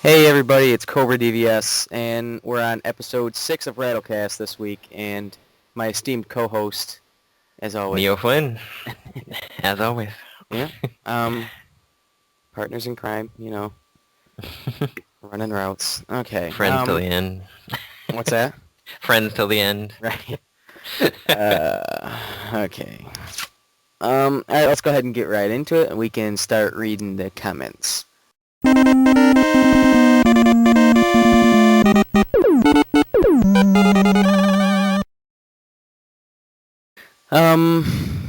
Hey everybody, it's cobradvs, and we're on episode 6 of RattleCast this week, and my esteemed co-host, as always. Neo Flynn, as always. Yeah. Um, partners in crime, running routes. Okay. Friends till the end. What's that? Friends till the end. Right. Okay. Alright, let's go ahead and get right into it, and we can start reading the comments.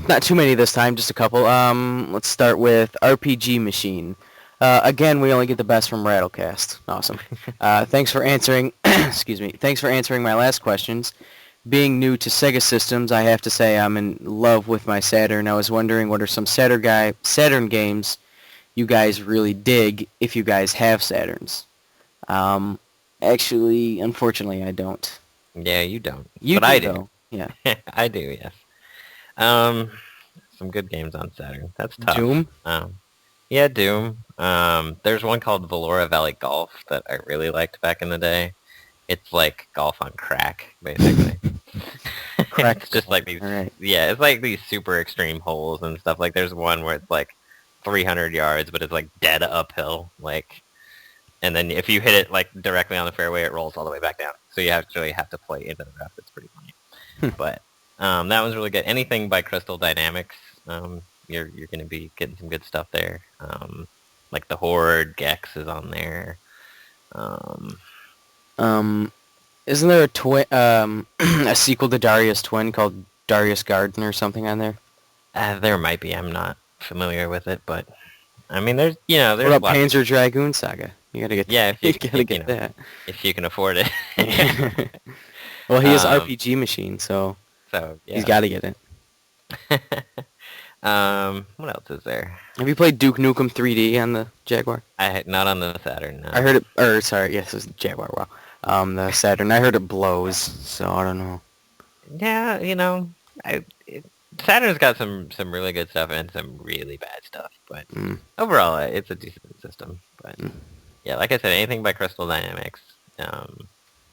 Not too many this time, just a couple. Let's start with RPG Machine. Again, we only get the best from RattleCast. Awesome. Thanks for answering. Excuse me. Thanks for answering my last questions. Being new to Sega systems, I have to say I'm in love with my Saturn. I was wondering what are some Saturn games you guys really dig if you guys have Saturns. Actually, unfortunately, I don't. Yeah, you don't. You but do, I do. though. Yeah. I do, yes. Some good games on Saturn. That's tough. Doom? Yeah, Doom. There's one called Valora Valley Golf that I really liked back in the day. It's like golf on crack, basically. Crack It's just like these, Alright. yeah, it's like these super extreme holes and stuff. Like there's one where it's like 300 yards, but it's like dead uphill, and then if you hit it like directly on the fairway, it rolls all the way back down. So you actually have to play into the rough. It's pretty funny. But that one's really good. Anything by Crystal Dynamics, you're going to be getting some good stuff there. Like the Horde, Gex is on there. Isn't there a sequel to Darius Twin called Darius Garden or something on there? There might be. I'm not familiar with it, but I mean, there's there's What about lots. Panzer Dragoon Saga? You gotta get Yeah, you gotta get that. if you can afford it. Well, he is Um, RPG Machine, so So yeah. he's got to get it. What else is there? Have you played Duke Nukem 3D on the Jaguar? Not on the Saturn. No. I heard it. Or sorry, yes, it's Jaguar. Wow. The Saturn. I heard it blows, so I don't know. Yeah, Saturn's got some really good stuff and some really bad stuff, but overall it's a decent system. But yeah, like I said, anything by Crystal Dynamics,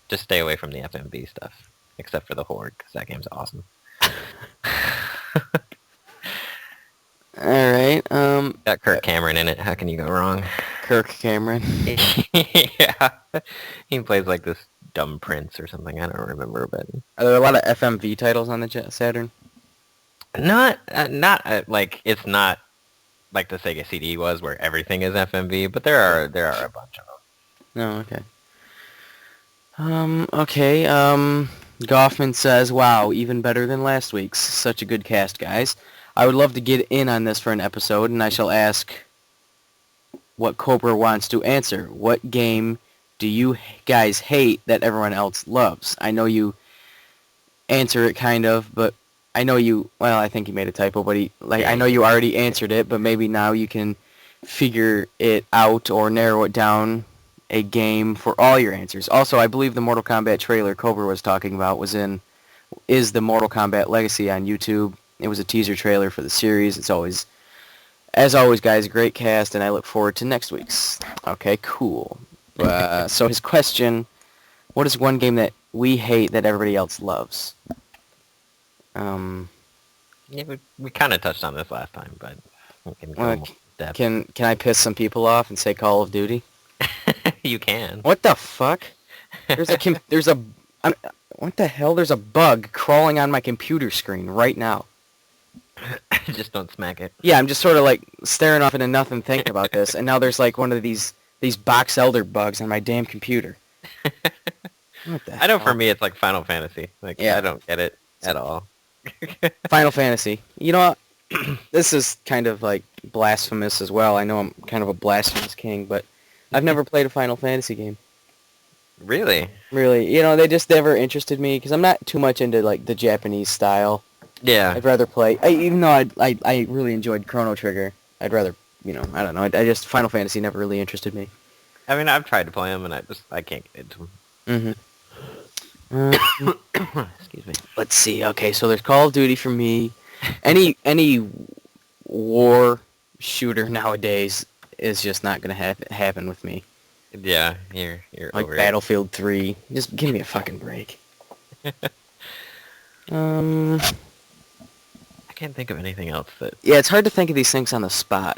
just stay away from the FMV stuff, except for the Horde, because that game's awesome. All right. Got Kirk Cameron in it. How can you go wrong? Kirk Cameron. Yeah, he plays like this dumb prince or something. I don't remember, but Are there a lot of FMV titles on the Saturn? not like it's not like the Sega CD was, where everything is FMV, but there are a bunch of them. No, okay. Goffman says, wow, even better than last week's. Such a good cast, guys. I would love to get in on this for an episode, and I shall ask what Cobra wants to answer. What game do you guys hate that everyone else loves? I know you answer it kind of, but I know you, well, I think he made a typo, but I know you already answered it, but maybe now you can figure it out or narrow it down a game for all your answers. Also, I believe the Mortal Kombat trailer Cobra was talking about is the Mortal Kombat Legacy on YouTube. It was a teaser trailer for the series. It's always, as always, guys, great cast, and I look forward to next week's. Okay, cool. So his question, what is one game that we hate that everybody else loves? Yeah, we kind of touched on this last time, but we can go more depth. Can I piss some people off and say Call of Duty? You can. What the fuck? What the hell? There's a bug crawling on my computer screen right now. Just don't smack it. Yeah, I'm just sort of like staring off into nothing thinking about this, and now there's like one of these box elder bugs on my damn computer. What the I know hell? for me it's like Final Fantasy. Like, Yeah. I don't get it at all. Final Fantasy. You know what? This is kind of like blasphemous as well. I know I'm kind of a blasphemous king, but I've never played a Final Fantasy game. Really? Really, they just never interested me because I'm not too much into like the Japanese style. Yeah. I'd rather play, even though I really enjoyed Chrono Trigger. I'd rather, I don't know. I just Final Fantasy never really interested me. I mean, I've tried to play them, and I can't get into them. Mm-hmm. Excuse me. Let's see. Okay, so there's Call of Duty for me. Any war shooter nowadays is just not gonna happen with me. Yeah, you're Like over Battlefield 3. Just give me a fucking break. Um, I can't think of anything else that yeah, it's hard to think of these things on the spot.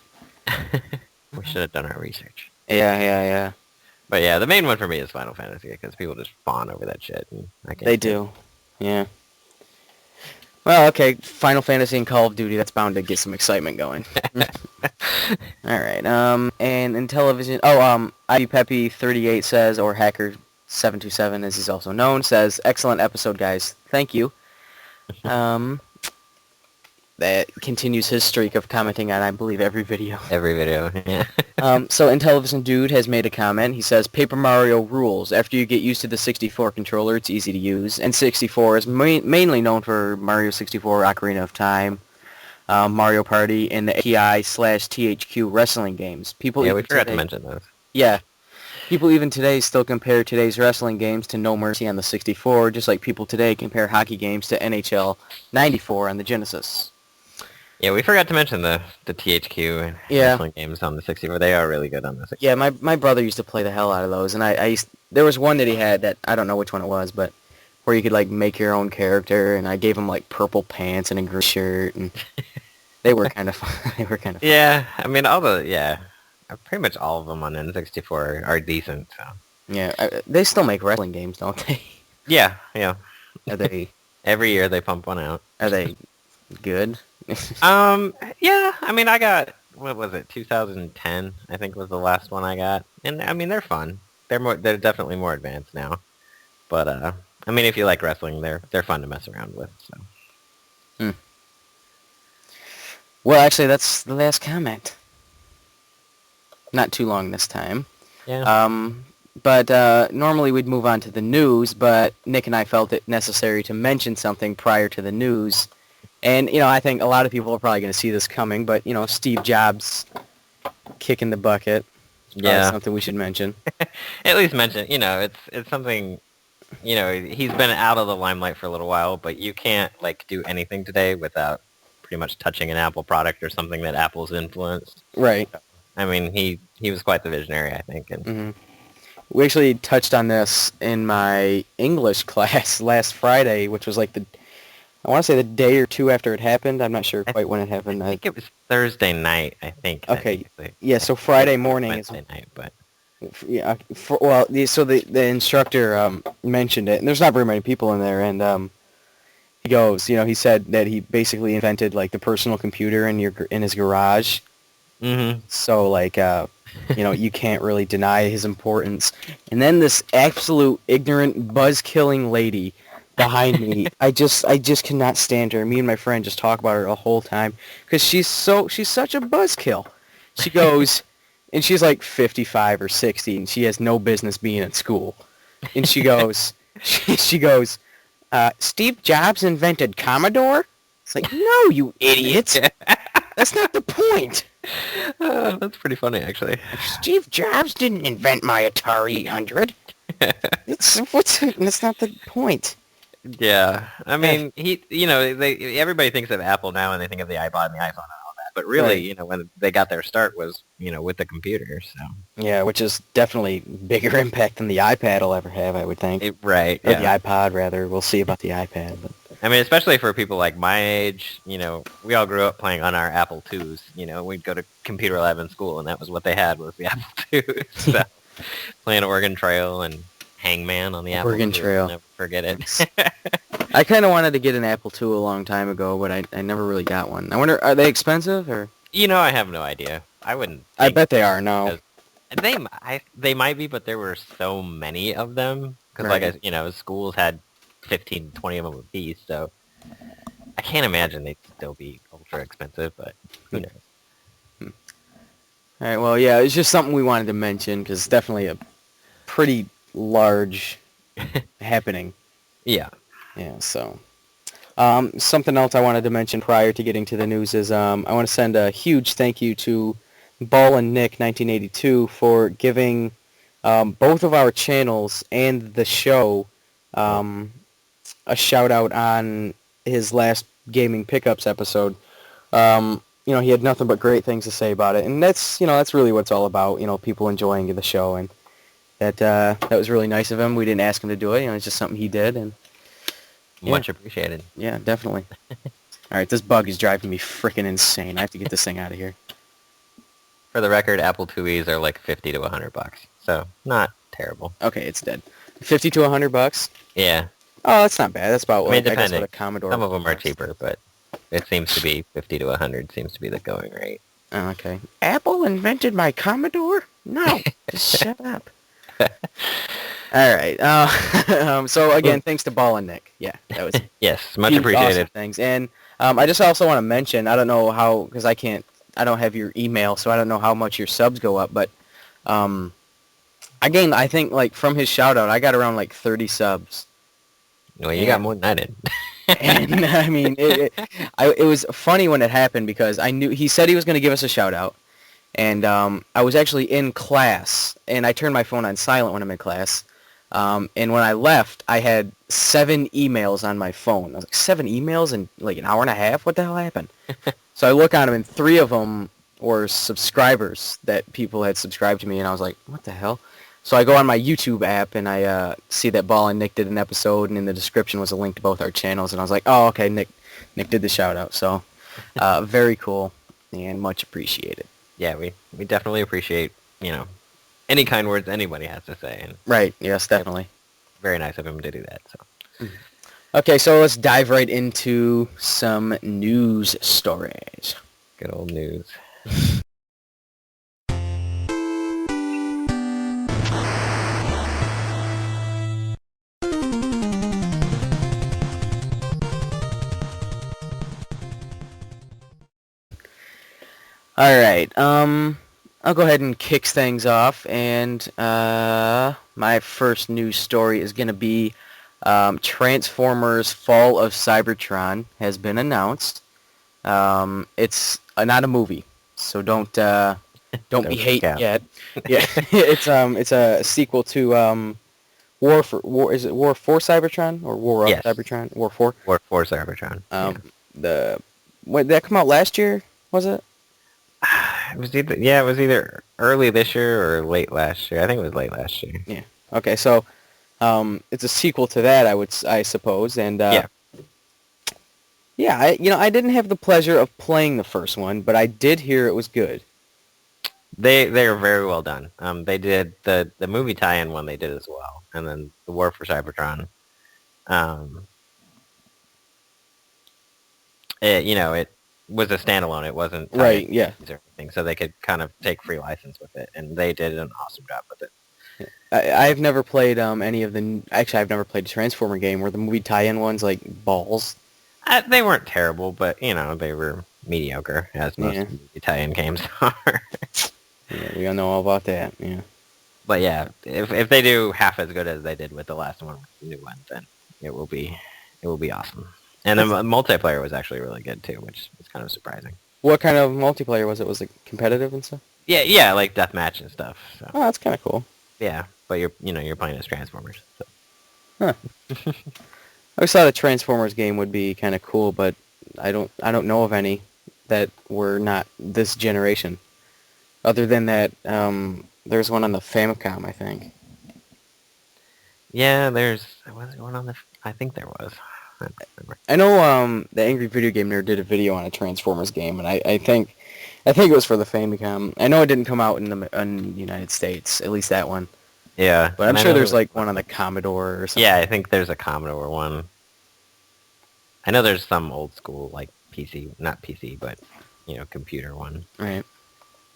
we should have done our research. Yeah. But yeah, the main one for me is Final Fantasy because people just fawn over that shit, and I can't They stand do. Yeah. Well, okay, Final Fantasy and Call of Duty, that's bound to get some excitement going. Alright, and in television, Ivy Peppy 38 says, or Hacker727 as he's also known, says, excellent episode, guys. Thank you. That continues his streak of commenting on, I believe, every video. every video. Yeah. So in television, Dude has made a comment. He says, Paper Mario rules. After you get used to the 64 controller, it's easy to use. And 64 is mainly known for Mario 64, Ocarina of Time, Mario Party, and the ATI/THQ wrestling games. People Yeah, even we forgot today, to mention those. yeah, people even today still compare today's wrestling games to No Mercy on the 64, just like people today compare hockey games to NHL 94 on the Genesis. Yeah, we forgot to mention the THQ and wrestling games on the 64. They are really good on the 64. Yeah, my brother used to play the hell out of those, and there was one that he had that I don't know which one it was, but where you could like make your own character, and I gave him like purple pants and a green shirt, and they were kind of fun. They were kind of fun. Yeah, I mean pretty much all of them on N64 are decent. So. Yeah, they still make wrestling games, don't they? Yeah. Are they Every year they pump one out. are they good? Yeah, I mean I got, what was it, 2010 I think was the last one I got. And I mean they're fun. They're definitely more advanced now. But I mean if you like wrestling, they're fun to mess around with, so. Well, actually, that's the last comment. Not too long this time. Yeah. But normally we'd move on to the news, but Nick and I felt it necessary to mention something prior to the news. And, I think a lot of people are probably going to see this coming, but, Steve Jobs kicking the bucket is probably something we should mention. At least mention, it's something, he's been out of the limelight for a little while, but you can't, do anything today without pretty much touching an Apple product or something that Apple's influenced. Right. I mean, he was quite the visionary, I think. And we actually touched on this in my English class last Friday, which was I want to say the day or two after it happened. I'm not sure quite when it happened. I think it was Thursday night, I think. Okay. Yeah, so Friday morning is Wednesday night, but yeah. So the instructor mentioned it, and there's not very many people in there, and he goes, he said that he basically invented the personal computer in his garage. Mm-hmm. So you can't really deny his importance. And then this absolute ignorant buzz-killing lady behind me, I just cannot stand her. Me and my friend just talk about her the whole time because she's such a buzzkill. She goes, and she's 55 or 60, and she has no business being at school. And she goes, Steve Jobs invented Commodore? It's no, you idiot. That's not the point. That's pretty funny, actually. Steve Jobs didn't invent my Atari 800. That's not the point. Yeah, I mean, everybody thinks of Apple now and they think of the iPod and the iPhone and all that, but really, Right. When they got their start was, with the computer, so. Yeah, which is definitely bigger impact than the iPad will ever have, I would think. Right, Or yeah. the iPod, rather. We'll see about the iPad. But. I mean, especially for people like my age, we all grew up playing on our Apple IIs. We'd go to computer lab in school, and that was what they had was the Apple II. So, playing Oregon Trail and Hangman on the Apple Oregon II. Trail. Never forget it. I kind of wanted to get an Apple II a long time ago, but I never really got one. I wonder, are they expensive? Or I have no idea. I wouldn't. I bet they are, no. They might be, but there were so many of them. Because, Right. schools had 15, 20 of them a piece, so I can't imagine they'd still be ultra expensive, but who knows. All right, well, yeah, it's just something we wanted to mention, because it's definitely a pretty large happening. Yeah. Yeah, so. Something else I wanted to mention prior to getting to the news is I want to send a huge thank you to Ball and Nick 1982 for giving both of our channels and the show a shout out on his last Gaming Pickups episode. He had nothing but great things to say about it, and that's really what it's all about. People enjoying the show, and That was really nice of him. We didn't ask him to do it. It's just something he did, and Much appreciated. yeah, definitely. All right, this bug is driving me freaking insane. I have to get this thing out of here. For the record, Apple IIes are like $50 to $100, so not terrible. Okay, it's dead. $50 to $100. Yeah. Oh, that's not bad. That's about I mean, I guess depending. what a Commodore. Some of them are costs. cheaper, but it seems to be 50 to 100 seems to be the going rate. Oh, okay. Apple invented my Commodore? No, just shut up. All right. So again, thanks to Ball and Nick. Yeah, that was Yes, much huge, appreciated. awesome things. And I just also want to mention, I don't know how, because I don't have your email, so I don't know how much your subs go up, but again, I think like from his shout out, I got around like 30 subs. Well, you got more than I did. And I mean, it was funny when it happened because I knew he said he was going to give us a shout out, and I was actually in class, and I turned my phone on silent when I'm in class, and when I left, I had 7 emails on my phone. I was like, 7 emails in like an hour and a half? What the hell happened? So I look on them, and 3 of them were subscribers that people had subscribed to me, and I was like, what the hell? So I go on my YouTube app, and I see that Ball and Nick did an episode, and in the description was a link to both our channels, and I was like, oh, okay, Nick did the shout-out. So very cool and much appreciated. Yeah, we definitely appreciate, any kind words anybody has to say. And Right, yes, definitely. very nice of him to do that. So Okay, so let's dive right into some news stories. good old news. All right. I'll go ahead and kick things off, and my first news story is going to be Transformers: Fall of Cybertron has been announced. It's not a movie, so don't be hating yet. Yeah, it's a sequel to War for Is it War for Cybertron or War of Cybertron? War for. War for Cybertron. Did that come out last year? Was it? It was either early this year or late last year. I think it was late last year. Yeah. Okay, so it's a sequel to that, I suppose, and yeah, I didn't have the pleasure of playing the first one, but I did hear it was good. They are very well done. They did the movie tie-in one they did as well, and then the War for Cybertron. It was a standalone. It wasn't right. Yeah. or anything, so they could kind of take free license with it, and they did an awesome job with it. I've never played any of the. Actually, I've never played a Transformer game where the movie tie-in ones like balls. They weren't terrible, but they were mediocre, as most movie tie-in games are. Yeah, we all know all about that. Yeah. But yeah, if they do half as good as they did with the last one, with the new one, then it will be awesome. And the multiplayer was actually really good too, which is kind of surprising. What kind of multiplayer was it? Was it competitive and stuff? Yeah, like deathmatch and stuff. So. Oh, that's kind of cool. Yeah, but you're playing as Transformers. So. Huh. I always thought a Transformers game would be kind of cool, but I don't know of any that were not this generation. Other than that, there's one on the Famicom, I think. Yeah, was one on the. I think there was. I know the Angry Video Game Nerd did a video on a Transformers game, and I think it was for the Famicom. I know it didn't come out in the United States, at least that one. Yeah, but I'm sure there's like one on the Commodore or something. Yeah, I think there's a Commodore one. I know there's some old school like PC, not PC, but computer one. Right.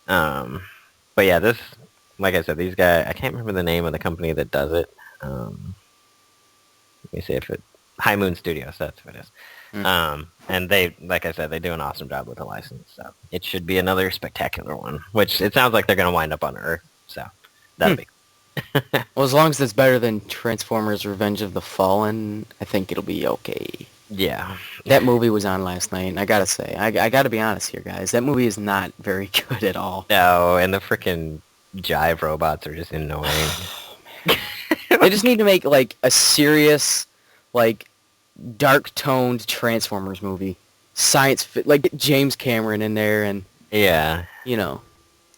But yeah, this, like I said, these guys. I can't remember the name of the company that does it. Let me see if it. High Moon Studios, that's what it is. And they, like I said, they do an awesome job with the license, so it should be another spectacular one, which it sounds like they're going to wind up on Earth, so that'll be cool. Well, as long as it's better than Transformers Revenge of the Fallen, I think it'll be okay. Yeah. That movie was on last night, and I gotta say, I gotta be honest here, guys, that movie is not very good at all. No, and the freaking jive robots are just annoying. Oh, man. They just need to make, like, a serious... like dark-toned Transformers movie, like get James Cameron in there, and yeah,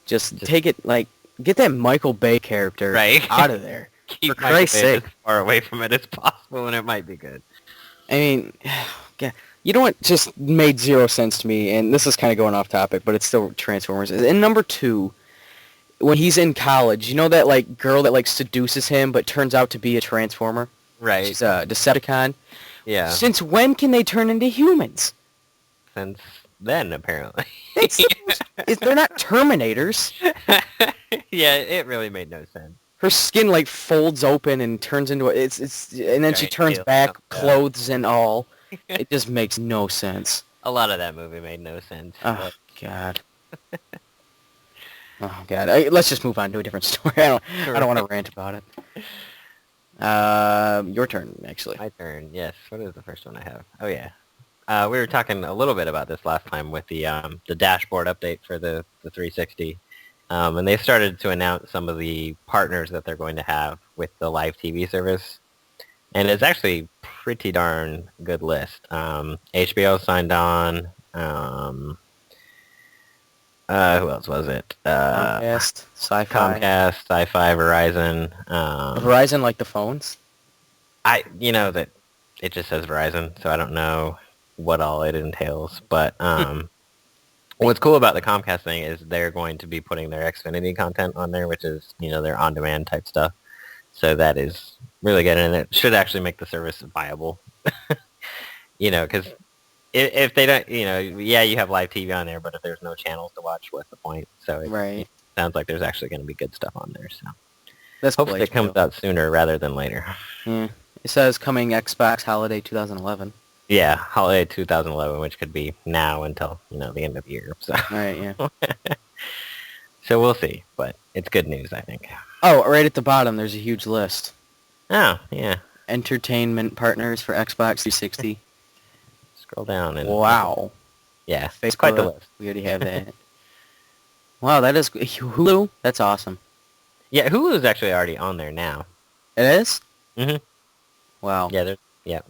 just take it like Get that Michael Bay character Right. out of there. Keep For Michael Christ's Bay sake. as far away from it as possible, and it might be good. I mean, yeah, you know what just made zero sense to me, and this is kind of going off topic, but it's still Transformers. In number 2, when he's in college, you know that like girl that like seduces him, but turns out to be a Transformer? Right. She's a Decepticon. Yeah. Since when can they turn into humans? Since then, apparently. They're not Terminators. Yeah, it really made no sense. Her skin like folds open and turns into and then she Right, turns tail back, comes out. clothes and all. It just makes no sense. A lot of that movie made no sense. Oh God. Oh God. Let's just move on to a different story. I don't want to rant about it. Your turn, actually. My turn. Yes. What is the first one I have? Oh yeah. We were talking a little bit about this last time with the dashboard update for the 360, and they started to announce some of the partners that they're going to have with the live TV service, and it's actually pretty darn good list. HBO signed on. Who else was it? Comcast, Sci-Fi. Comcast, Sci-Fi, Verizon. Verizon, like the phones? That it just says Verizon, so I don't know what all it entails. But what's cool about the Comcast thing is they're going to be putting their Xfinity content on there, which is, their on-demand type stuff. So that is really good, and it should actually make the service viable. Because if they don't, yeah, you have live TV on there, but if there's no channels to watch, what's the point? So it sounds like there's actually going to be good stuff on there. So That's hopefully it comes out sooner rather than later. Yeah. It says coming Xbox Holiday 2011. Yeah, holiday 2011, which could be now until, the end of the year. So. Right, yeah. So we'll see, but it's good news, I think. Oh, right at the bottom, there's a huge list. Oh, yeah. Entertainment partners for Xbox 360. Scroll down and... Wow. Yeah, it's quite the list. We already have that. Wow, that is... Hulu? That's awesome. Yeah, Hulu is actually already on there now. It is? Mm-hmm. Wow. Yeah, yeah.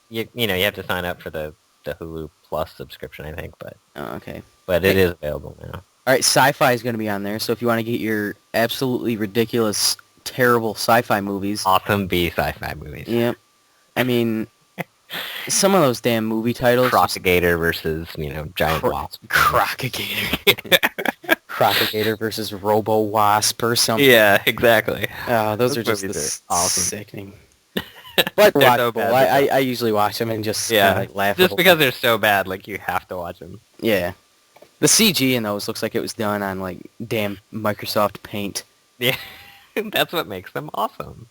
You have to sign up for the Hulu Plus subscription, I think, but... Oh, okay. But it is available now. Alright, Sci-Fi is going to be on there, so if you want to get your absolutely ridiculous, terrible sci-fi movies... Awesome B sci-fi movies. Yep. I mean, some of those damn movie titles... Crocagator versus, giant wasp. Crocagator. Crocagator versus Robo-Wasp or something. Yeah, exactly. Those are just awesome. Sickening. But watchable. So bad, I usually watch them and just laugh. Just because they're so bad, you have to watch them. Yeah. The CG in those looks like it was done on, damn Microsoft Paint. Yeah. That's what makes them awesome.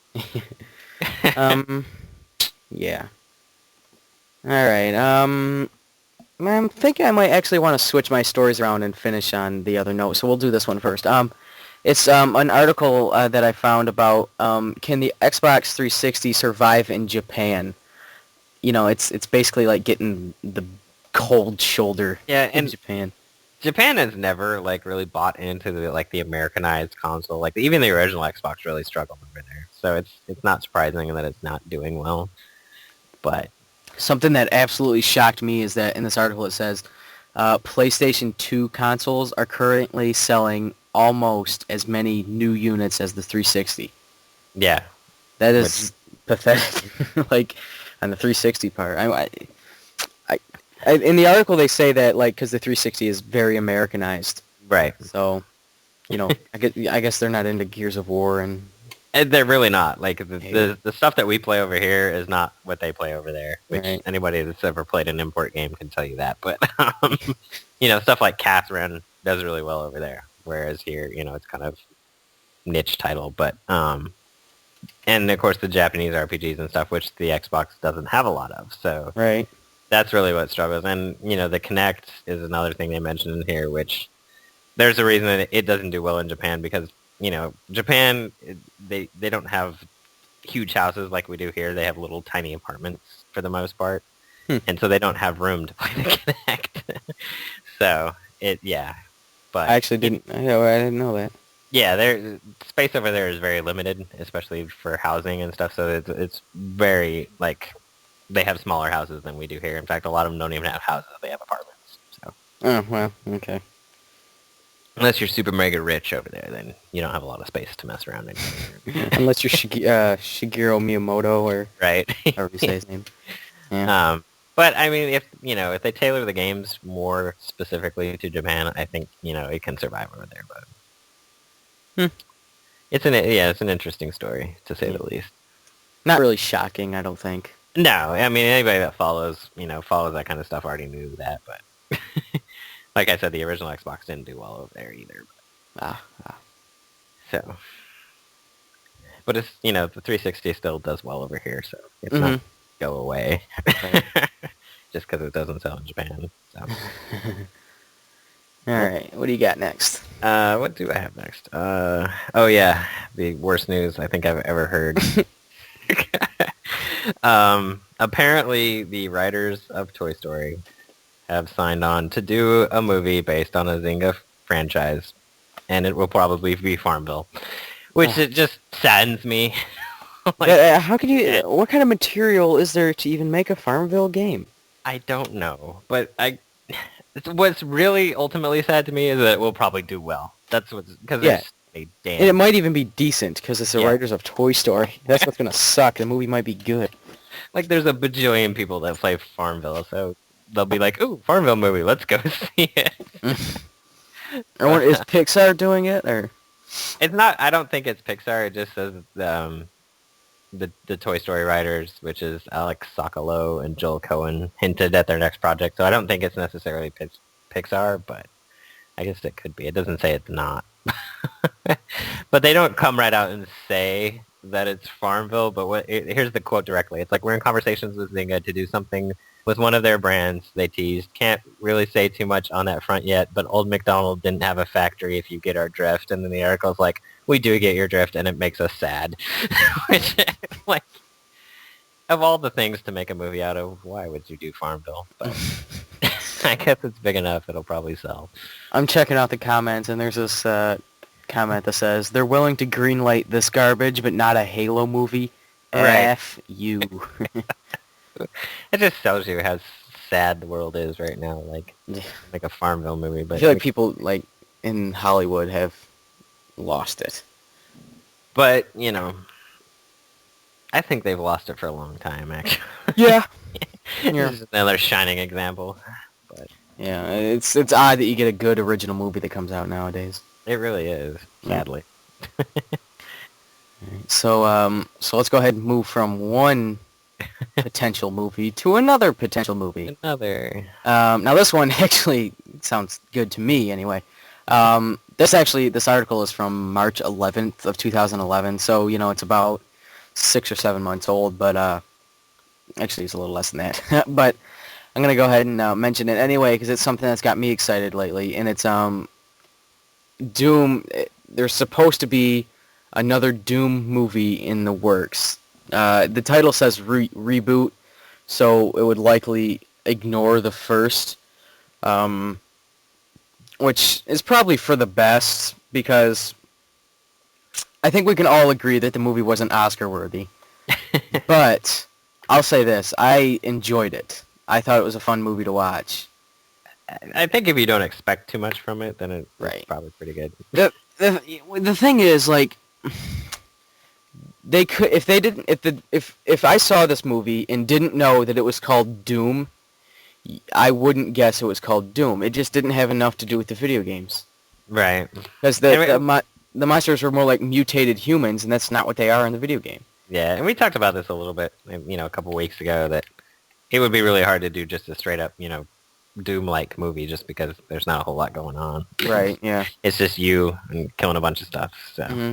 Yeah. Alright, I'm thinking I might actually want to switch my stories around and finish on the other note, so we'll do this one first. It's an article that I found about can the Xbox 360 survive in Japan? It's basically like getting the cold shoulder in Japan. Japan has never really bought into the Americanized console. Even the original Xbox really struggled over there. So it's not surprising that it's not doing well. But something that absolutely shocked me is that in this article it says PlayStation 2 consoles are currently selling almost as many new units as the 360. Yeah. That is pathetic. On the 360 part. In the article they say that, because the 360 is very Americanized. Right. So, I guess they're not into Gears of War and they're really not. The stuff that we play over here is not what they play over there, which anybody that's ever played an import game can tell you that. But, stuff like Catherine does really well over there. Whereas here, it's kind of niche title. But, and of course the Japanese RPGs and stuff, which the Xbox doesn't have a lot of. So that's really what struggles. And, the Kinect is another thing they mentioned in here, which there's a reason that it doesn't do well in Japan because, Japan, they don't have huge houses like we do here. They have little tiny apartments for the most part. And so they don't have room to play the Kinect. So, But I actually didn't know that. Yeah, space over there is very limited, especially for housing and stuff. So it's very, they have smaller houses than we do here. In fact, a lot of them don't even have houses. They have apartments. So. Oh, well, okay. Unless you're super mega rich over there, then you don't have a lot of space to mess around in. Unless you're Shigeru Miyamoto or Right. however you say his name. Yeah. But I mean, if they tailor the games more specifically to Japan, I think it can survive over there. But it's an interesting story to say the least. Not really shocking, I don't think. No, I mean anybody that follows that kind of stuff already knew that. But like I said, the original Xbox didn't do well over there either. But. So, but it's the 360 still does well over here, so it's not go away Right. just because it doesn't sell in Japan. So. All right, what do you got next? What do I have next? Oh yeah, the worst news I think I've ever heard. Apparently, the writers of Toy Story have signed on to do a movie based on a Zynga franchise, and it will probably be Farmville, which it just saddens me. How could you? What kind of material is there to even make a Farmville game? I don't know, but what's really ultimately sad to me is that it will probably do well. That's because and it might even be decent because it's the writers of Toy Story. That's what's gonna suck. The movie might be good. Like there's a bajillion people that play Farmville, so they'll be like, "Ooh, Farmville movie, let's go see it." Or is Pixar doing it, or? It's not. I don't think it's Pixar. It just says the Toy Story writers, which is Alex Sokolow and Joel Cohen, hinted at their next project. So I don't think it's necessarily Pixar, but I guess it could be. It doesn't say it's not. But they don't come right out and say that it's Farmville. But here's the quote directly. It's like, we're in conversations with Zynga to do something with one of their brands, they teased. Can't really say too much on that front yet, but Old MacDonald didn't have a factory if you get our drift. And then the article's like, we do get your drift, and it makes us sad. Which, like, of all the things to make a movie out of, why would you do Farmville? But I guess it's big enough, it'll probably sell. I'm checking out the comments, and there's this comment that says, they're willing to greenlight this garbage, but not a Halo movie. Right. F you. It just shows you how sad the world is right now. Like a Farmville movie. But I feel like people like in Hollywood have lost it. But I think they've lost it for a long time. Actually, yeah. This is another shining example. But yeah, it's odd that you get a good original movie that comes out nowadays. It really is, sadly. So let's go ahead and move from one potential movie to another potential movie. Now this one actually sounds good to me anyway. This article is from March 11th of 2011, so it's about 6 or 7 months old, but actually it's a little less than that. But I'm gonna go ahead and mention it anyway because it's something that's got me excited lately, and it's Doom. There's supposed to be another Doom movie in the works. The title says reboot, so it would likely ignore the first, which is probably for the best, because I think we can all agree that the movie wasn't Oscar-worthy. But I'll say this, I enjoyed it. I thought it was a fun movie to watch. I think if you don't expect too much from it, then it's probably pretty good. The thing is, like, they could, if I saw this movie and didn't know that it was called Doom, I wouldn't guess it was called Doom. It just didn't have enough to do with the video games. Right. Because the monsters were more like mutated humans, and that's not what they are in the video game. Yeah, and we talked about this a little bit, a couple weeks ago, that it would be really hard to do just a straight up, Doom-like movie just because there's not a whole lot going on. Right, yeah. It's just you and killing a bunch of stuff, so... Mm-hmm.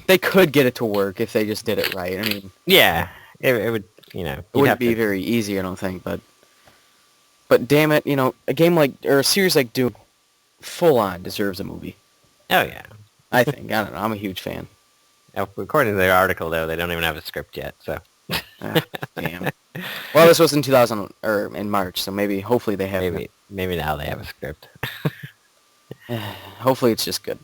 They could get it to work if they just did it right. I mean... Yeah, it would, It wouldn't be very easy, I don't think, but damn it, a game like, or a series like Doom, full on deserves a movie. Oh, yeah. I think. I don't know. I'm a huge fan. According to their article, though, they don't even have a script yet, so... Damn. Well, this was in in March, so hopefully they have... Maybe now they have a script. Hopefully it's just good.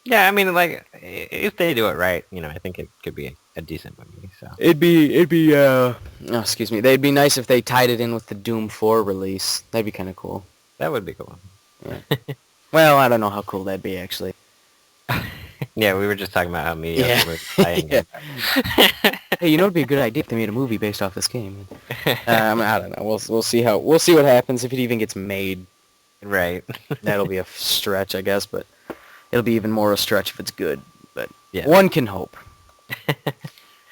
Yeah, I mean, like, if they do it right, I think it could be a decent movie, so... It'd be, excuse me, they'd be nice if they tied it in with the Doom 4 release. That'd be kind of cool. That would be cool. Well, I don't know how cool that'd be, actually. Yeah, we were just talking about how mediocre Yeah. movies playing Yeah. games Hey, you know, it'd be a good idea if they made a movie based off this game. I don't know. We'll see what happens if it even gets made. Right. That'll be a stretch, I guess, but it'll be even more a stretch if it's good. But Yeah. one can hope.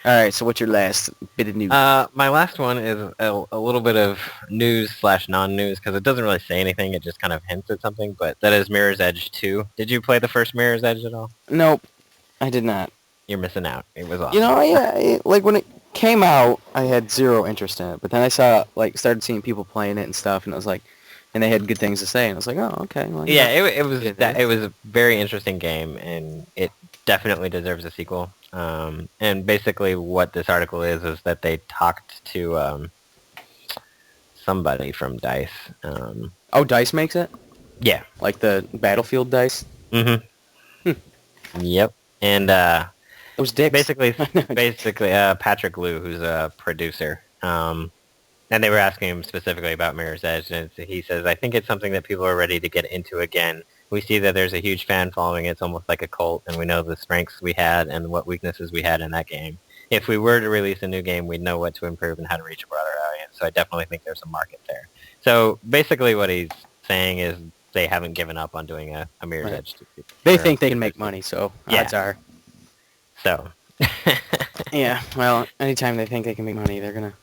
All right. So what's your last bit of news? My last one is a little bit of news / non-news because it doesn't really say anything. It just kind of hints at something. But that is Mirror's Edge 2. Did you play the first Mirror's Edge at all? Nope, I did not. You're missing out. It was awesome. You know, like when it came out, I had zero interest in it. But then I started seeing people playing it and stuff, and I was like, and they had good things to say, and I was like, oh, okay. Well, Yeah, it was a very interesting game, and it definitely deserves a sequel. And basically, what this article is that they talked to somebody from DICE. Oh, DICE makes it? Yeah. Like the Battlefield DICE? Mm-hmm. Yep. And those dicks. basically, Patrick Liu, who's a producer. And they were asking him specifically about Mirror's Edge, and he says, I think it's something that people are ready to get into again. We see that there's a huge fan following. It's almost like a cult, and we know the strengths we had and what weaknesses we had in that game. If we were to release a new game, we'd know what to improve and how to reach a broader audience. So I definitely think there's a market there. So basically what he's saying is they haven't given up on doing a Mirror's Right. Edge. They think they can make money, so Yeah. odds are. So. Yeah, well, anytime they think they can make money, they're gonna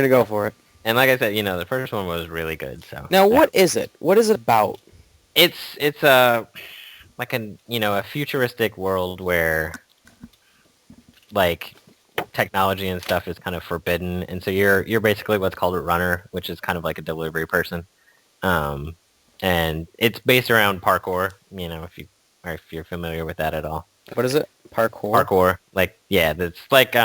go for it. And like I said, the first one was really good. So Now, what is it? What is it about? It's a like a futuristic world where like technology and stuff is kind of forbidden, and so you're basically what's called a runner, which is kind of like a delivery person. And it's based around parkour. If you're familiar with that at all. What is it? Parkour? Parkour, that's like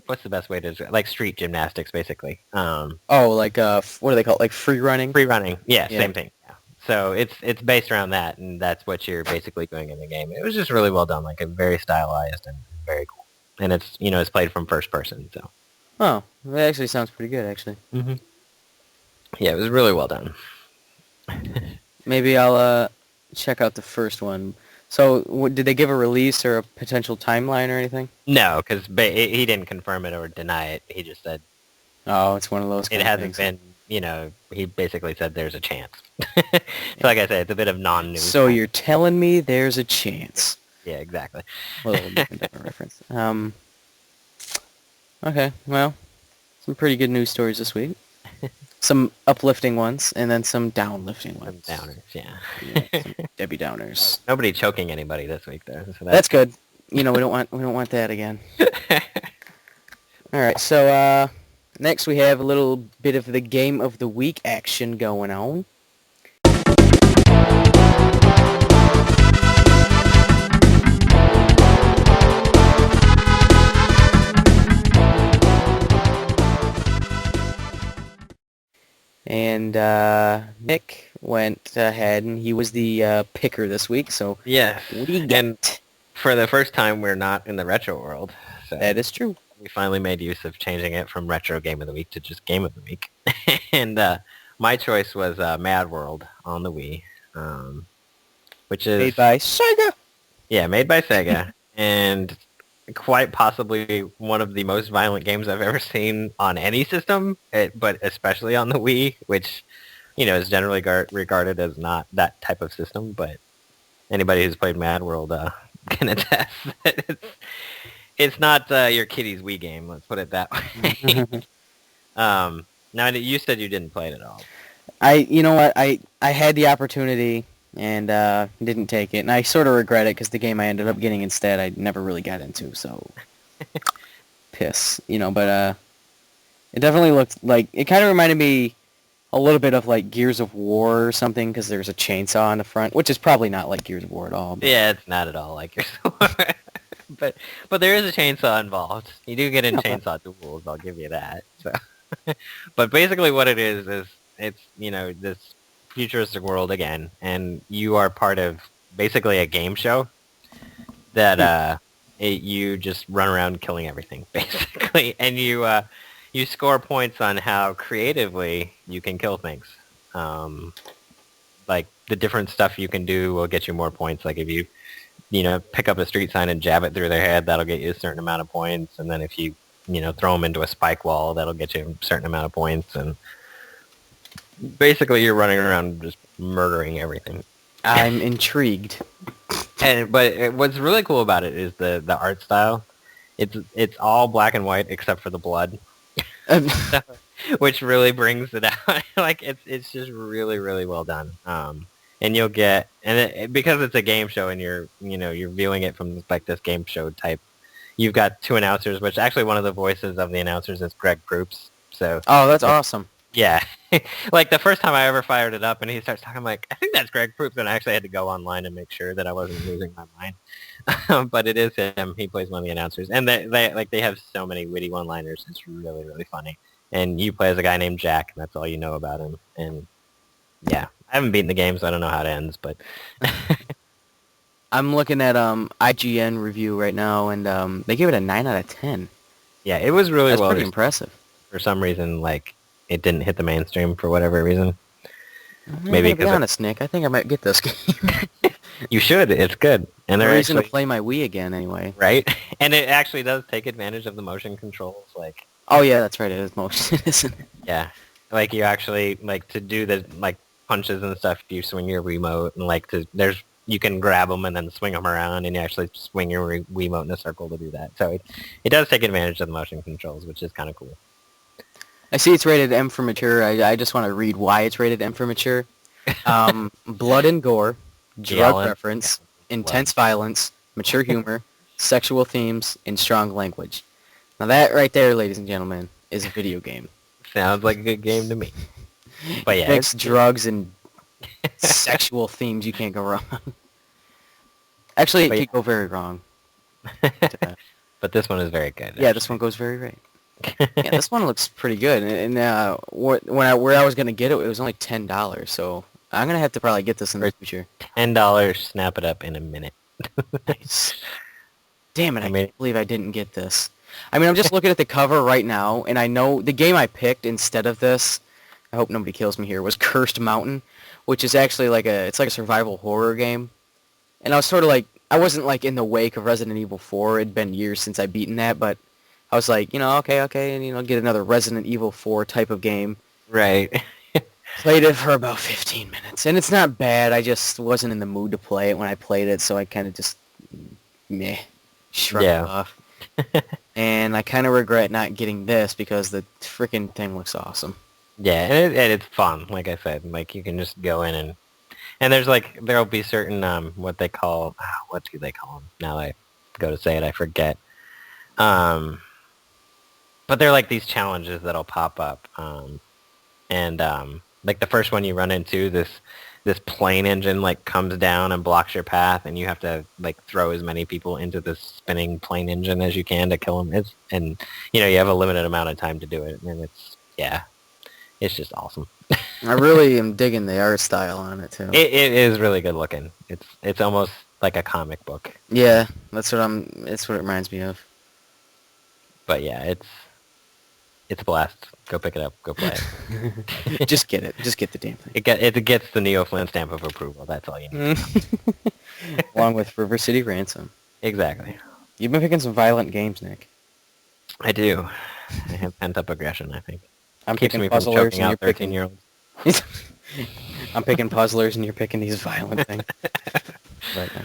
what's the best way to describe? Like street gymnastics, basically. Oh, like what do they call it? Like free running? Free running, yeah. Yeah. Same thing. Yeah. So it's based around that, and that's what you're basically doing in the game. It was just really well done, like very stylized and very cool. And it's played from first person, so. Oh, that actually sounds pretty good, actually. Mm-hmm. Yeah, it was really well done. Maybe I'll check out the first one. So, did they give a release or a potential timeline or anything? No, because he didn't confirm it or deny it. He just said Oh, it's one of those kind it of hasn't things. been. He basically said there's a chance. So, like I said, it's a bit of non-news. So you're telling me there's a chance? Yeah, exactly. A little different reference. Okay, well, some pretty good news stories this week. Some uplifting ones, and then some downlifting Some ones. downers, yeah. Yeah, some Debbie Downers. Nobody choking anybody this week, though. So That's good. We don't want that again. All right, so next we have a little bit of the game of the week action going on. And Nick went ahead, and he was the picker this week. So yeah. what do you And get? for the first time, we're not in the retro world. So That is true. we finally made use of changing it from retro game of the week to just game of the week. And my choice was Mad World on the Wii, which is Made by Sega. Yeah, made by Sega, and quite possibly one of the most violent games I've ever seen on any system, but especially on the Wii, which, is generally regarded as not that type of system, but anybody who's played Mad World can attest that it's not your kiddie's Wii game, let's put it that way. Now, you said you didn't play it at all. You know what? I had the opportunity and didn't take it, and I sort of regret it because the game I ended up getting instead I never really got into. So piss, But it definitely looked like it kind of reminded me a little bit of like Gears of War or something because there's a chainsaw on the front, which is probably not like Gears of War at all. But Yeah, it's not at all like Gears of War. But there is a chainsaw involved. You do get in chainsaw duels, I'll give you that. So, but basically what it is it's, this futuristic world again, and you are part of basically a game show that you just run around killing everything, basically. And you score points on how creatively you can kill things. like the different stuff you can do will get you more points. Like if you pick up a street sign and jab it through their head, that'll get you a certain amount of points. And then if you throw them into a spike wall, that'll get you a certain amount of points. And basically, you're running around just murdering everything. I'm intrigued. But what's really cool about it is the art style. It's all black and white except for the blood, which really brings it out. Like it's just really really well done. And you'll get because it's a game show and you're viewing it from like this game show type. You've got two announcers, which actually one of the voices of the announcers is Greg Proops. So that's awesome. Yeah. Like the first time I ever fired it up and he starts talking, I'm like, I think that's Greg Proops, and I actually had to go online and make sure that I wasn't losing my mind. But it is him. He plays one of the announcers. And they have so many witty one-liners. It's really, really funny. And you play as a guy named Jack, and that's all you know about him. And yeah, I haven't beaten the game, so I don't know how it ends, but I'm looking at IGN review right now, and they gave it a 9 out of 10. Yeah, it was really That's well. Pretty impressive. For some reason, like, it didn't hit the mainstream for whatever reason. Maybe to be honest, Nick, I think I might get this game. You should. It's good. And there's a reason to play my Wii again, anyway. Right? And it actually does take advantage of the motion controls, like. Oh yeah, that's right. It is motion, isn't it? Yeah, like you actually to do the punches and stuff. You swing your Wiimote, and you can grab them and then swing them around, and you actually swing your Wiimote in a circle to do that. So it does take advantage of the motion controls, which is kind of cool. I see it's rated M for mature. I just want to read why it's rated M for mature. Blood and gore, drug reference, intense violence, mature humor, sexual themes, and strong language. Now that right there, ladies and gentlemen, is a video game. Sounds like a good game to me. But yeah, mixed drugs and sexual themes. You can't go wrong. Actually, it could go very wrong. But this one is very good. Yeah, this one goes very right. Yeah, this one looks pretty good. And where I was gonna get it, it was only $10. So I'm gonna have to probably get this in the future. $10, snap it up in a minute. Nice. Damn it! I can't believe I didn't get this. I mean, I'm just looking at the cover right now, and I know the game I picked instead of this. I hope nobody kills me here. Was Cursed Mountain, which is actually it's like a survival horror game. And I was sort of like, I wasn't like in the wake of Resident Evil 4. It'd been years since I'd beaten that, but I was like, okay, and get another Resident Evil 4 type of game. Right. Played it for about 15 minutes, and it's not bad. I just wasn't in the mood to play it when I played it, so I kind of just shrugged it off. And I kind of regret not getting this because the freaking thing looks awesome. Yeah, and it's fun. Like I said, you can just go in and there's there'll be certain what do they call them? Now I go to say it, I forget. But they're these challenges that'll pop up, and the first one you run into, this plane engine comes down and blocks your path, and you have to throw as many people into this spinning plane engine as you can to kill them. You have a limited amount of time to do it, and it's just awesome. I really am digging the art style on it too. It is really good looking. It's almost like a comic book. Yeah, that's what it reminds me of. But yeah, it's a blast. Go pick it up. Go play it. Just get it. Just get the damn thing. It gets the Neo Flynn stamp of approval. That's all you need. Along with River City Ransom. Exactly. You've been picking some violent games, Nick. I do. I have pent-up aggression, I think. I'm Keeps picking me from puzzlers choking and out you're picking 13-year-olds. I'm picking puzzlers and you're picking these violent things. Right now.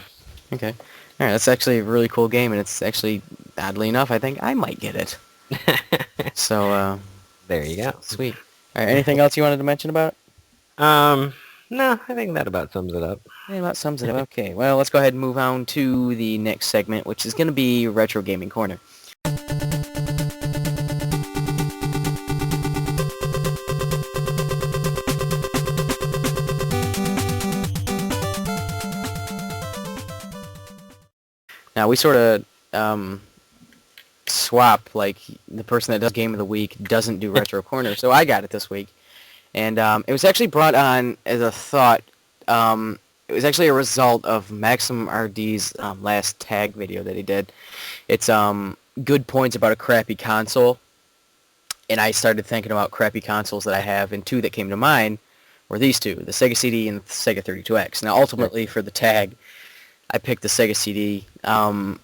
Okay. All right, that's actually a really cool game, and it's actually, oddly enough, I think I might get it. So, there you go. Sweet. All right, anything else you wanted to mention about it? No, I think that about sums it up. Yeah, about sums it up. Okay, well, let's go ahead and move on to the next segment, which is going to be Retro Gaming Corner. Now, we sort of swap, the person that does Game of the Week doesn't do Retro Corner, so I got it this week. And it was actually brought on as a thought. It was actually a result of Maximum RD's last tag video that he did. It's good points about a crappy console. And I started thinking about crappy consoles that I have, and two that came to mind were these two, the Sega CD and the Sega 32X. Now, ultimately, for the tag, I picked the Sega CD and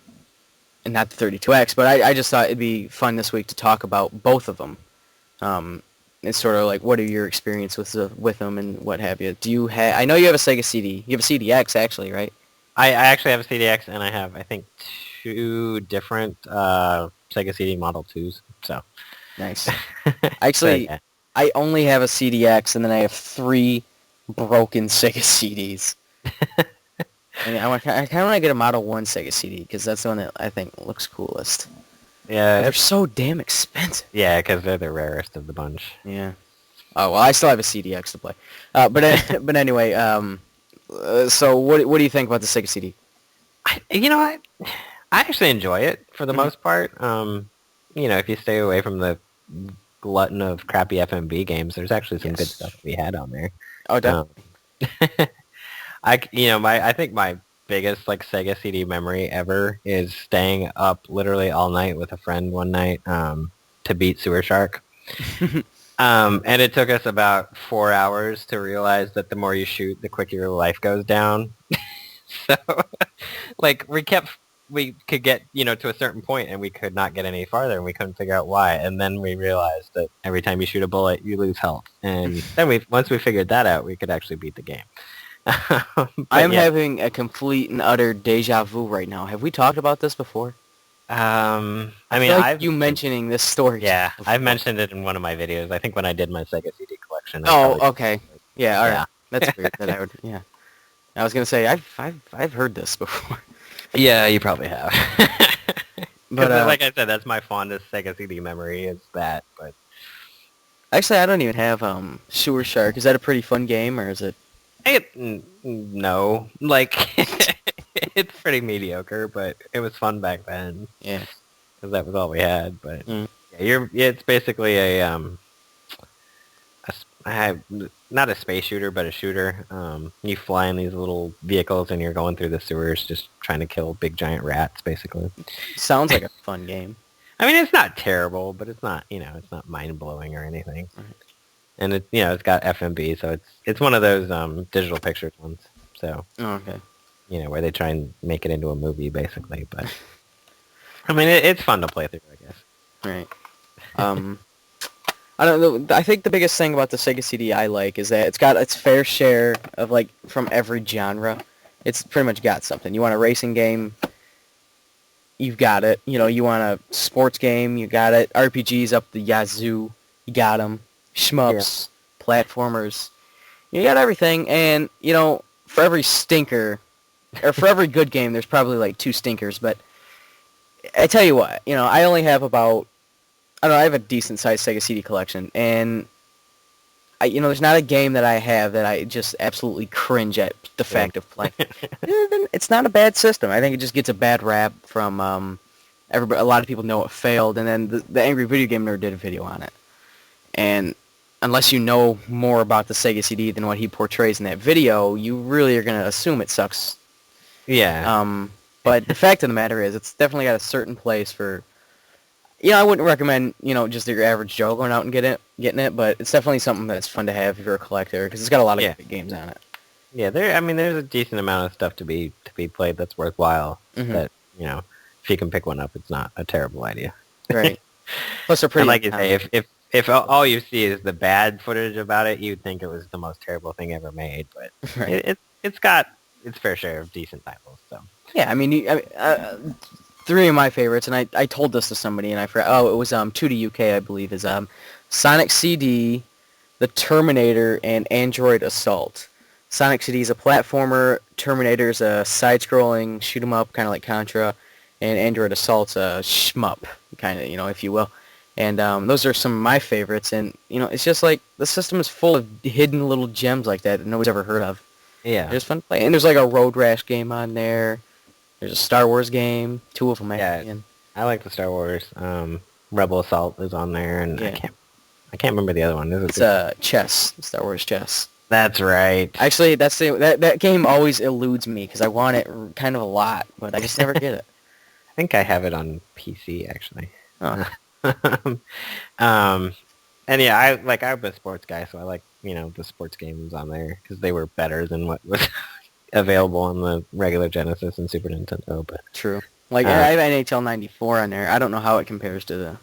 not the 32X, but I just thought it'd be fun this week to talk about both of them. It's sort of like, what are your experience with them and what have you? Do you have? I know you have a Sega CD. You have a CDX actually, right? I actually have a CDX, and I have, I think, 2 different Sega CD Model 2s. So Nice. Actually, yeah. I only have a CDX, and then I have 3 broken Sega CDs. And I kind of want to get a Model 1 Sega CD, because that's the one that I think looks coolest. Yeah, But they're so damn expensive. yeah, because they're the rarest of the bunch. Yeah. Oh, well, I still have a CDX to play. But anyway, so what do you think about the Sega CD? You know what? I actually enjoy it for the most part. If you stay away from the glutton of crappy FMV games, there's actually some good stuff to be had on there. Oh, definitely. I think my biggest Sega CD memory ever is staying up literally all night with a friend one night to beat Sewer Shark. And it took us about 4 hours to realize that the more you shoot, the quicker your life goes down. So, we could get, to a certain point and we could not get any farther and we couldn't figure out why. And then we realized that every time you shoot a bullet, you lose health. And then once we figured that out, we could actually beat the game. I'm having a complete and utter deja vu right now. Have we talked about this before? I've you mentioning this story. Yeah, I've mentioned it in one of my videos. I think when I did my Sega CD collection. Okay. Yeah, all right. That's weird that I would. Yeah, I was gonna say I've heard this before. Yeah, you probably have. But like I said, that's my fondest Sega CD memory. Is that? But actually, I don't even have Sewer Shark. Is that a pretty fun game, or is it? No, it's pretty mediocre, but it was fun back then. Yeah, because that was all we had. But it's basically not a space shooter, but a shooter. You fly in these little vehicles and you're going through the sewers, just trying to kill big giant rats, basically. Sounds like a fun game. I mean, it's not terrible, but it's not it's not mind blowing or anything. Right. And it's got FMV, so it's one of those digital pictures ones. So okay. Where they try and make it into a movie, basically. But I mean, it's fun to play through, I guess. Right. I don't know. I think the biggest thing about the Sega CD I like is that it's got its fair share of from every genre. It's pretty much got something. You want a racing game, you've got it. You want a sports game, you got it. RPGs up the yazoo, you got them. Shmups, platformers, you got everything. And for every stinker, or for every good game, there's probably 2 stinkers. But I tell you what, I only have about, I don't know, I have a decent sized Sega CD collection, and there's not a game that I have that I just absolutely cringe at the fact of playing. It's not a bad system. I think it just gets a bad rap from everybody. A lot of people know it failed, and then the Angry Video Game Nerd did a video on it. And unless you know more about the Sega CD than what he portrays in that video, you really are going to assume it sucks. Yeah. But the fact of the matter is, it's definitely got a certain place for. I wouldn't recommend just your average Joe going out and getting it, but it's definitely something that's fun to have if you're a collector because it's got a lot of good games on it. Yeah, there's a decent amount of stuff to be played that's worthwhile. Mm-hmm. That if you can pick one up, it's not a terrible idea. Right. Plus, they're pretty. And like you say, if all you see is the bad footage about it, you'd think it was the most terrible thing ever made. But right. It's got its fair share of decent titles. So yeah, I mean, 3 of my favorites, and I told this to somebody, and I forgot. Oh, it was 2D UK, I believe, is Sonic CD, The Terminator, and Android Assault. Sonic CD is a platformer. Terminator's a side-scrolling shoot 'em up, kind of like Contra, and Android Assault's a shmup, kind of, if you will. And those are some of my favorites, and it's just the system is full of hidden little gems like that nobody's ever heard of. Yeah, it's fun to play, and there's a Road Rash game on there. There's a Star Wars game, 2 of them. I like the Star Wars. Rebel Assault is on there, and I can't remember the other one. It's chess, Star Wars chess. That's right. Actually, that game always eludes me because I want it kind of a lot, but I just never get it. I think I have it on PC actually. Oh. And yeah, I'm a sports guy, so I like the sports games on there because they were better than what was available on the regular Genesis and Super Nintendo. But True. Like, I uh, have NHL 94 on there. I don't know how it compares to the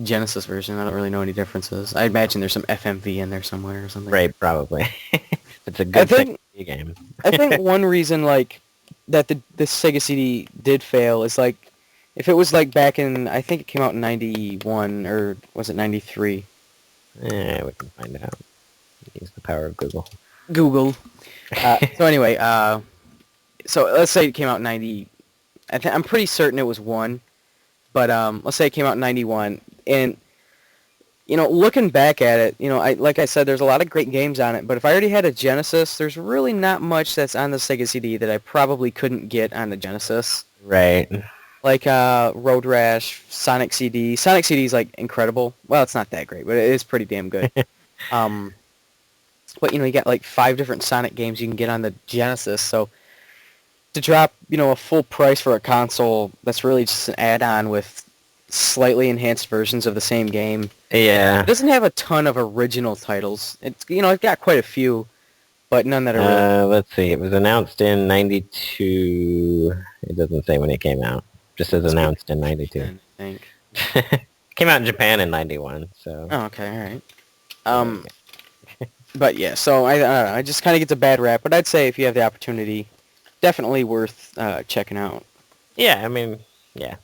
Genesis version. I don't really know any differences. I imagine there's some FMV in there somewhere or something. right, probably. It's a I good think game. I think one reason like that the Sega CD did fail is like if it was like back in I think it came out in 91 or was it 93? We can find out. Use the power of Google. Google. So anyway, so let's say it came out in 90. I'm pretty certain it was 1, but let's say it came out in 91 and looking back at it, like I said, there's a lot of great games on it, but if I already had a Genesis, there's really not much that's on the Sega CD that I probably couldn't get on the Genesis. Right. Like Road Rash, Sonic CD. Sonic CD is like incredible. Well, it's not that great, but it is pretty damn good. But you got like 5 different Sonic games you can get on the Genesis, so to drop, a full price for a console that's really just an add-on with slightly enhanced versions of the same game. Yeah. It doesn't have a ton of original titles. It's it's got quite a few, but none that are really... Let's see. It was announced in 92. It doesn't say when it came out. Just says announced in 92. I think. Came out in Japan in 91, so... Oh, okay, all right. But yeah, so I don't know. I just kind of gets a bad rap, but I'd say if you have the opportunity, definitely worth checking out. Yeah, I mean, yeah.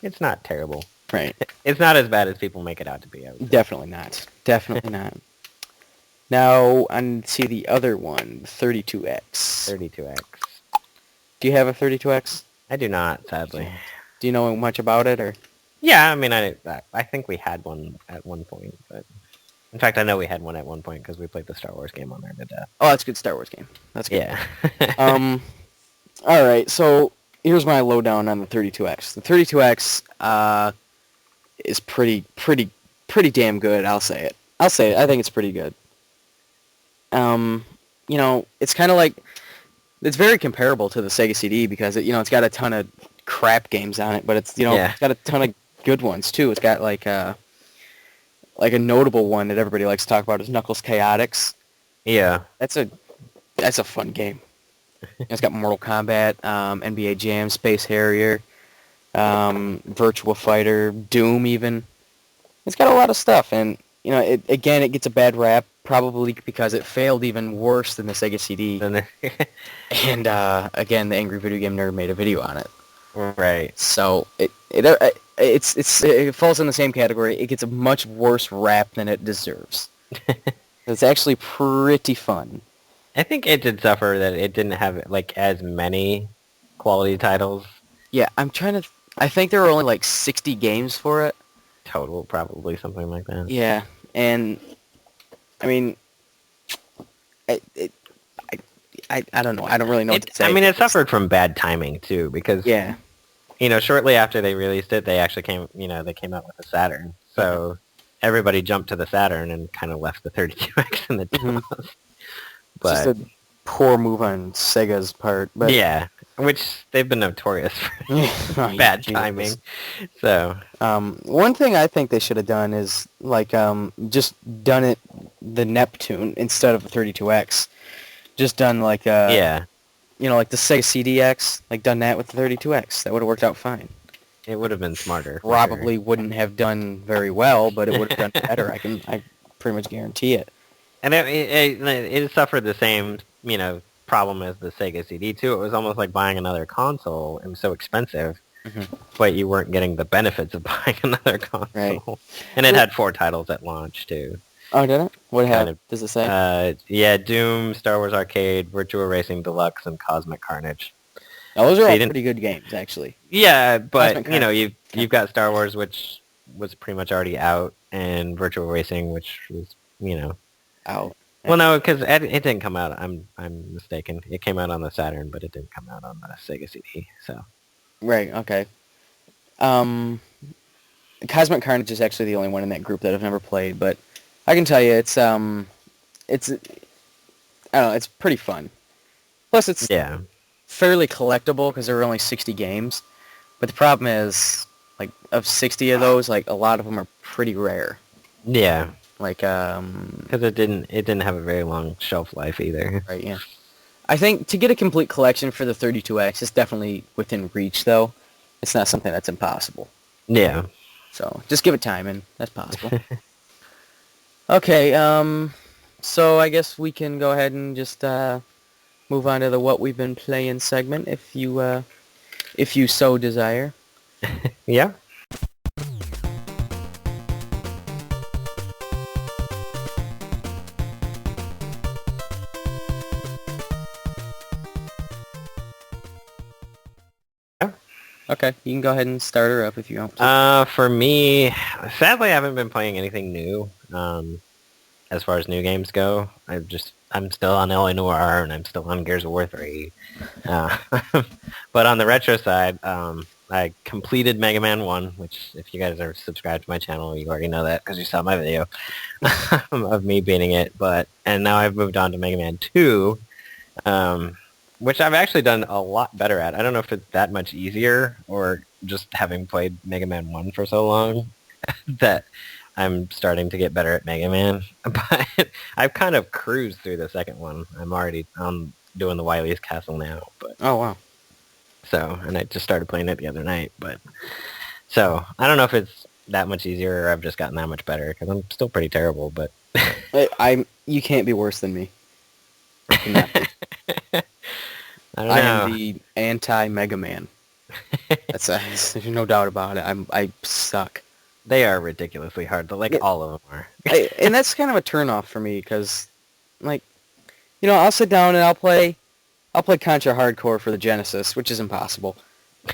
It's not terrible. Right. It's not as bad as people make it out to be. Definitely not. Definitely not. Now, on to the other one, 32X. 32X. Do you have a 32X? I do not, sadly. Do you know much about it, or? Yeah, I mean, I think we had one at one point, but... In fact, I know we had one at one point because we played the Star Wars game on there to death. Oh, that's a good Star Wars game. That's good. Yeah. All right, so here's my lowdown on the 32X. The 32X is pretty damn good. I'll say it. I think it's pretty good. It's kind of like it's very comparable to the Sega CD because it's got a ton of crap games on it, but it's it's got a ton of good ones too. It's got like a notable one that everybody likes to talk about is Knuckles Chaotix. Yeah. That's a fun game. It's got Mortal Kombat, NBA Jam, Space Harrier, Virtua Fighter, Doom even. It's got a lot of stuff, and it gets a bad rap probably because it failed even worse than the Sega CD. And again, the Angry Video Game Nerd made a video on it. Right. So it falls in the same category. It gets a much worse rap than it deserves. It's actually pretty fun. I think it did suffer that it didn't have like as many quality titles. Yeah, I think there were only like 60 games for it. Total, probably something like that. Yeah, and I mean, I don't know. I don't really know what to say. I mean, it suffered from bad timing too because shortly after they released it, they actually came out with a Saturn. So everybody jumped to the Saturn and kind of left the 32X in the demos. But just a poor move on Sega's part. But yeah, which they've been notorious for bad timing. So one thing I think they should have done is like just done it the Neptune instead of the 32X. Just done like like the Sega CDX, like done that with the 32X. That would have worked out fine. It would have been smarter. Probably wouldn't have done very well, but it would have done better. I pretty much guarantee it. And it suffered the same, problem as the Sega CD too. It was almost like buying another console. It was so expensive, but you weren't getting the benefits of buying another console. Right. And it had 4 titles at launch too. Oh, did it? What does it say? Doom, Star Wars Arcade, Virtua Racing Deluxe, and Cosmic Carnage. Now, those are all pretty good games, actually. Yeah, but you've got Star Wars, which was pretty much already out, and Virtua Racing, which was out. Well, no, because it didn't come out. I'm mistaken. It came out on the Saturn, but it didn't come out on the Sega CD. So. Right. Okay. Cosmic Carnage is actually the only one in that group that I've never played, but I can tell you it's I don't know, it's pretty fun. Plus, it's fairly collectible because there are only 60 games. But the problem is, like, of 60 of those, like, a lot of them are pretty rare. Yeah. Like, Because it didn't have a very long shelf life either. right, yeah. I think to get a complete collection for the 32X, it's definitely within reach, though. It's not something that's impossible. Yeah. So just give it time, and that's possible. Okay, so I guess we can go ahead and just move on to the what we've been playing segment, if you so desire. Yeah. Okay, you can go ahead and start her up if you want to. For me, sadly, I haven't been playing anything new. As far as new games go, I'm still on LA Noire and I'm still on Gears of War 3. Uh, but on the retro side, I completed Mega Man 1, which if you guys are subscribed to my channel, you already know that because you saw my video of me beating it. And now I've moved on to Mega Man 2. Which I've actually done a lot better at. I don't know if it's that much easier or just having played Mega Man 1 for so long that I'm starting to get better at Mega Man. But I've kind of cruised through the second one. I'm doing the Wily's Castle now. But Oh, wow. and I just started playing it the other night. So I don't know if it's that much easier or I've just gotten that much better because I'm still pretty terrible. But You can't be worse than me. You cannot be. I don't I know. am the anti-Mega Man. There's no doubt about it. I suck. They are ridiculously hard. Yeah. All of them are. And that's kind of a turnoff for me because, like, I'll sit down and I'll play Contra Hardcore for the Genesis, which is impossible.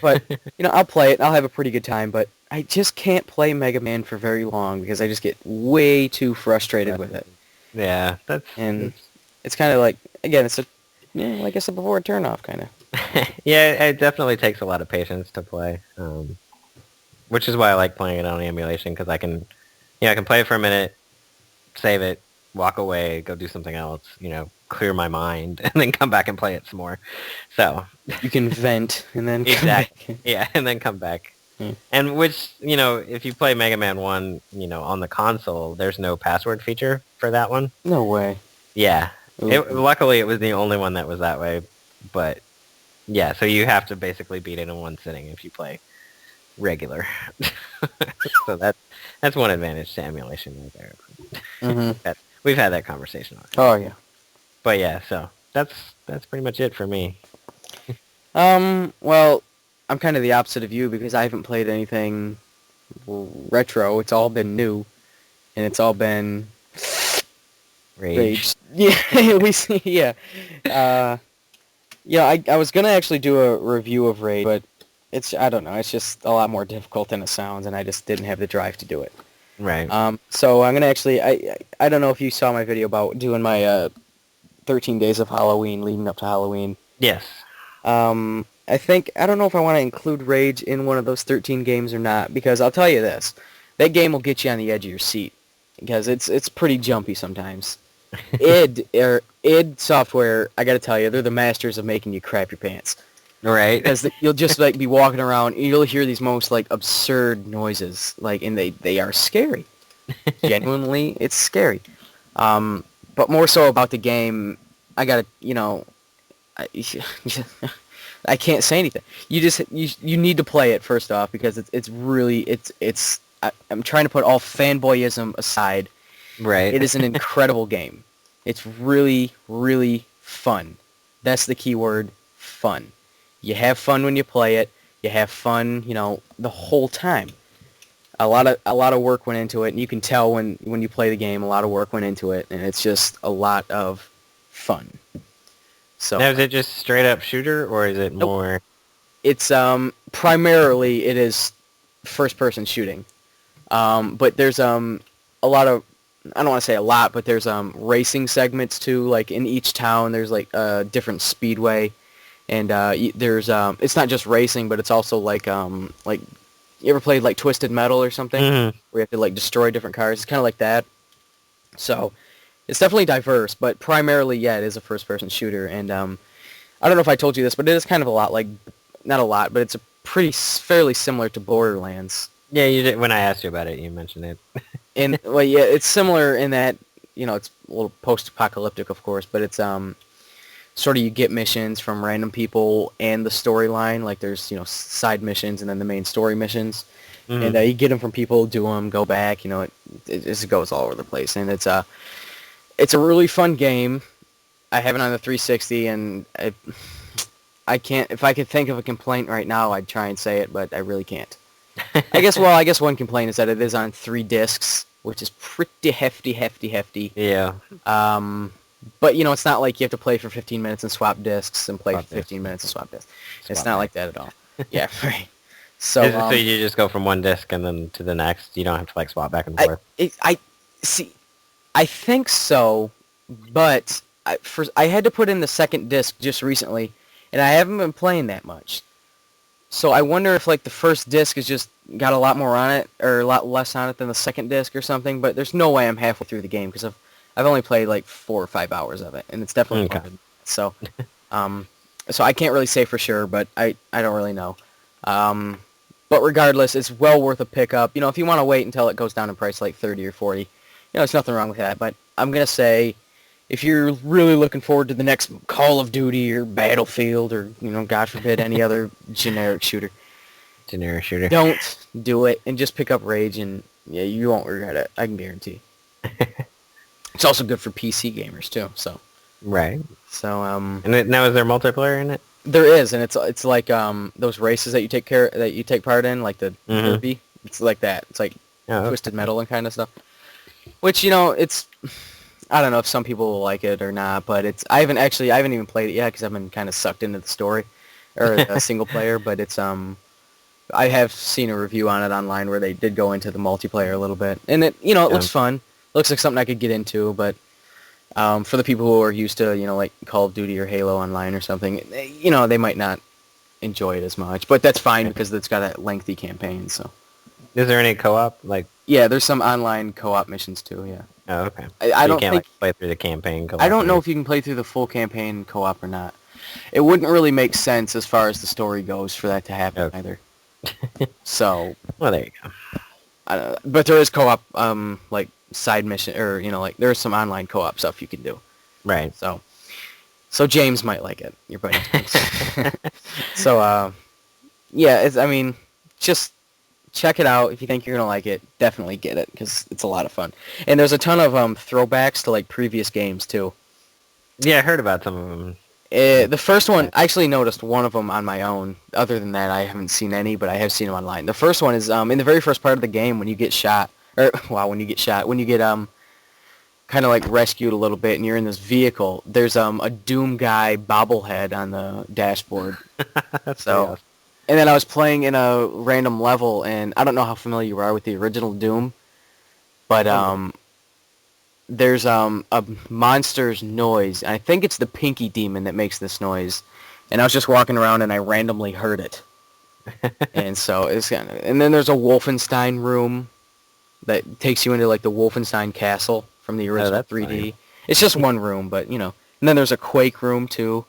But I'll play it and I'll have a pretty good time. But I just can't play Mega Man for very long because I just get way too frustrated with it. Yeah, it's kind of like, again, it's like I said before, a turnoff kind of. Yeah, it definitely takes a lot of patience to play, which is why I like playing it on emulation because I can play it for a minute, save it, walk away, go do something else, clear my mind, and then come back and play it some more. So You can vent and then come exactly, back. yeah, and then come back. Hmm. And which, if you play Mega Man 1, on the console, there's no password feature for that one. No way. Yeah. Ooh. Luckily, it was the only one that was that way, but yeah, so you have to basically beat it in one sitting if you play regular. So that's one advantage to emulation right there. Mm-hmm. We've had that conversation already. Oh yeah. But yeah, so that's pretty much it for me. Well, I'm kind of the opposite of you because I haven't played anything retro. It's all been new, and it's all been Rage. Yeah, we see. Yeah. I was gonna actually do a review of Rage, but I don't know. It's just a lot more difficult than it sounds, and I just didn't have the drive to do it. Right. So I'm gonna actually. I don't know if you saw my video about doing my 13 days of Halloween leading up to Halloween. Yes. I don't know if I want to include Rage in one of those 13 games or not, because I'll tell you this, that game will get you on the edge of your seat, because it's pretty jumpy sometimes. id Software, I gotta tell you, they're the masters of making you crap your pants. Right. Because you'll just be walking around, and you'll hear these most absurd noises, and they are scary. Genuinely, it's scary. But more so about the game, I gotta, I can't say anything. You need to play it first off because I'm trying to put all fanboyism aside. Right. It is an incredible game. It's really, really fun. That's the key word, fun. You have fun when you play it. You have fun, the whole time. A lot of work went into it, and you can tell when you play the game, a lot of work went into it, and it's just a lot of fun. So now, is it just straight up shooter, or is it more? It's primarily it is first person shooting, but there's a lot of, I don't want to say a lot, but there's racing segments too. Like in each town, there's a different speedway, and there's it's not just racing, but it's also like you ever played Twisted Metal or something, Mm-hmm. where you have to destroy different cars. It's kind of like that. So it's definitely diverse, but primarily, yeah, it is a first-person shooter. And I don't know if I told you this, but it is kind of a lot not a lot, but it's fairly similar to Borderlands. Yeah, you did. When I asked you about it, you mentioned it. And well, yeah, it's similar in that it's a little post-apocalyptic, of course, but it's sort of you get missions from random people and the storyline. Like there's side missions and then the main story missions, and Mm-hmm. you get them from people, do them, go back. It just goes all over the place, and it's a really fun game. I have it on the 360, and I can't. If I could think of a complaint right now, I'd try and say it, but I really can't. I guess one complaint is that it is on 3 discs, which is pretty hefty, hefty, hefty. Yeah. But it's not like you have to play for 15 minutes and swap discs and play Swap for discs. 15 minutes and swap discs. It's Swap not back. like that at all. Yeah, right. So, So you just go from one disc and then to the next. You don't have to like swap back and forth. I see. I think so, but I had to put in the second disc just recently, and I haven't been playing that much. So I wonder if like the first disc has just got a lot more on it or a lot less on it than the second disc or something. But there's no way I'm halfway through the game because I've only played like 4 or 5 hours of it, and it's definitely Okay. fun. So so I can't really say for sure, but I don't really know. But regardless, it's well worth a pickup. If you want to wait until it goes down in price like 30 or 40, there's nothing wrong with that. But I'm gonna say, if you're really looking forward to the next Call of Duty or Battlefield or God forbid any other generic shooter, Generic shooter. don't do it and just pick up Rage, and yeah, you won't regret it. I can guarantee. It's also good for PC gamers too. So Right. Now is there multiplayer in it? there is, and it's like those races that you take part in, like the derby. It's like that. It's like Oh, Twisted Metal and kind of stuff. Which it's I don't know if some people will like it or not, but I haven't even played it yet because I've been kind of sucked into the story or the single player. But it's I have seen a review on it online where they did go into the multiplayer a little bit, and it looks fun. Looks like something I could get into, but for the people who are used to like Call of Duty or Halo Online or something, they might not enjoy it as much. But that's fine because it's got a lengthy campaign. So Is there any co-op? Like, yeah, there's some online co-op missions too. Yeah. oh, okay. I So don't you can't think like play through the campaign co-op. I don't know if you can play through the full campaign co-op or not. It wouldn't really make sense as far as the story goes for that to happen Okay. either. So, Well, there you go. I don't know. But there is co-op, like side mission, or like there's some online co-op stuff you can do. Right. So James might like it. Your buddy. James. So, yeah. Just check it out. If you think you're gonna like it, definitely get it because it's a lot of fun. And there's a ton of throwbacks to like previous games too. Yeah, I heard about some of them. The first one, I actually noticed one of them on my own. Other than that, I haven't seen any, but I have seen them online. The first one is in the very first part of the game when you get shot, when you get kind of like rescued a little bit, and you're in this vehicle. There's a Doom guy bobblehead on the dashboard. That's So, awesome. and then I was playing in a random level, and I don't know how familiar you are with the original Doom, but there's a monster's noise, and I think it's the Pinky Demon that makes this noise. And I was just walking around, and I randomly heard it. And so and then there's a Wolfenstein room that takes you into like the Wolfenstein castle from the original that's 3D. funny. It's just one room, but And then there's a Quake room too.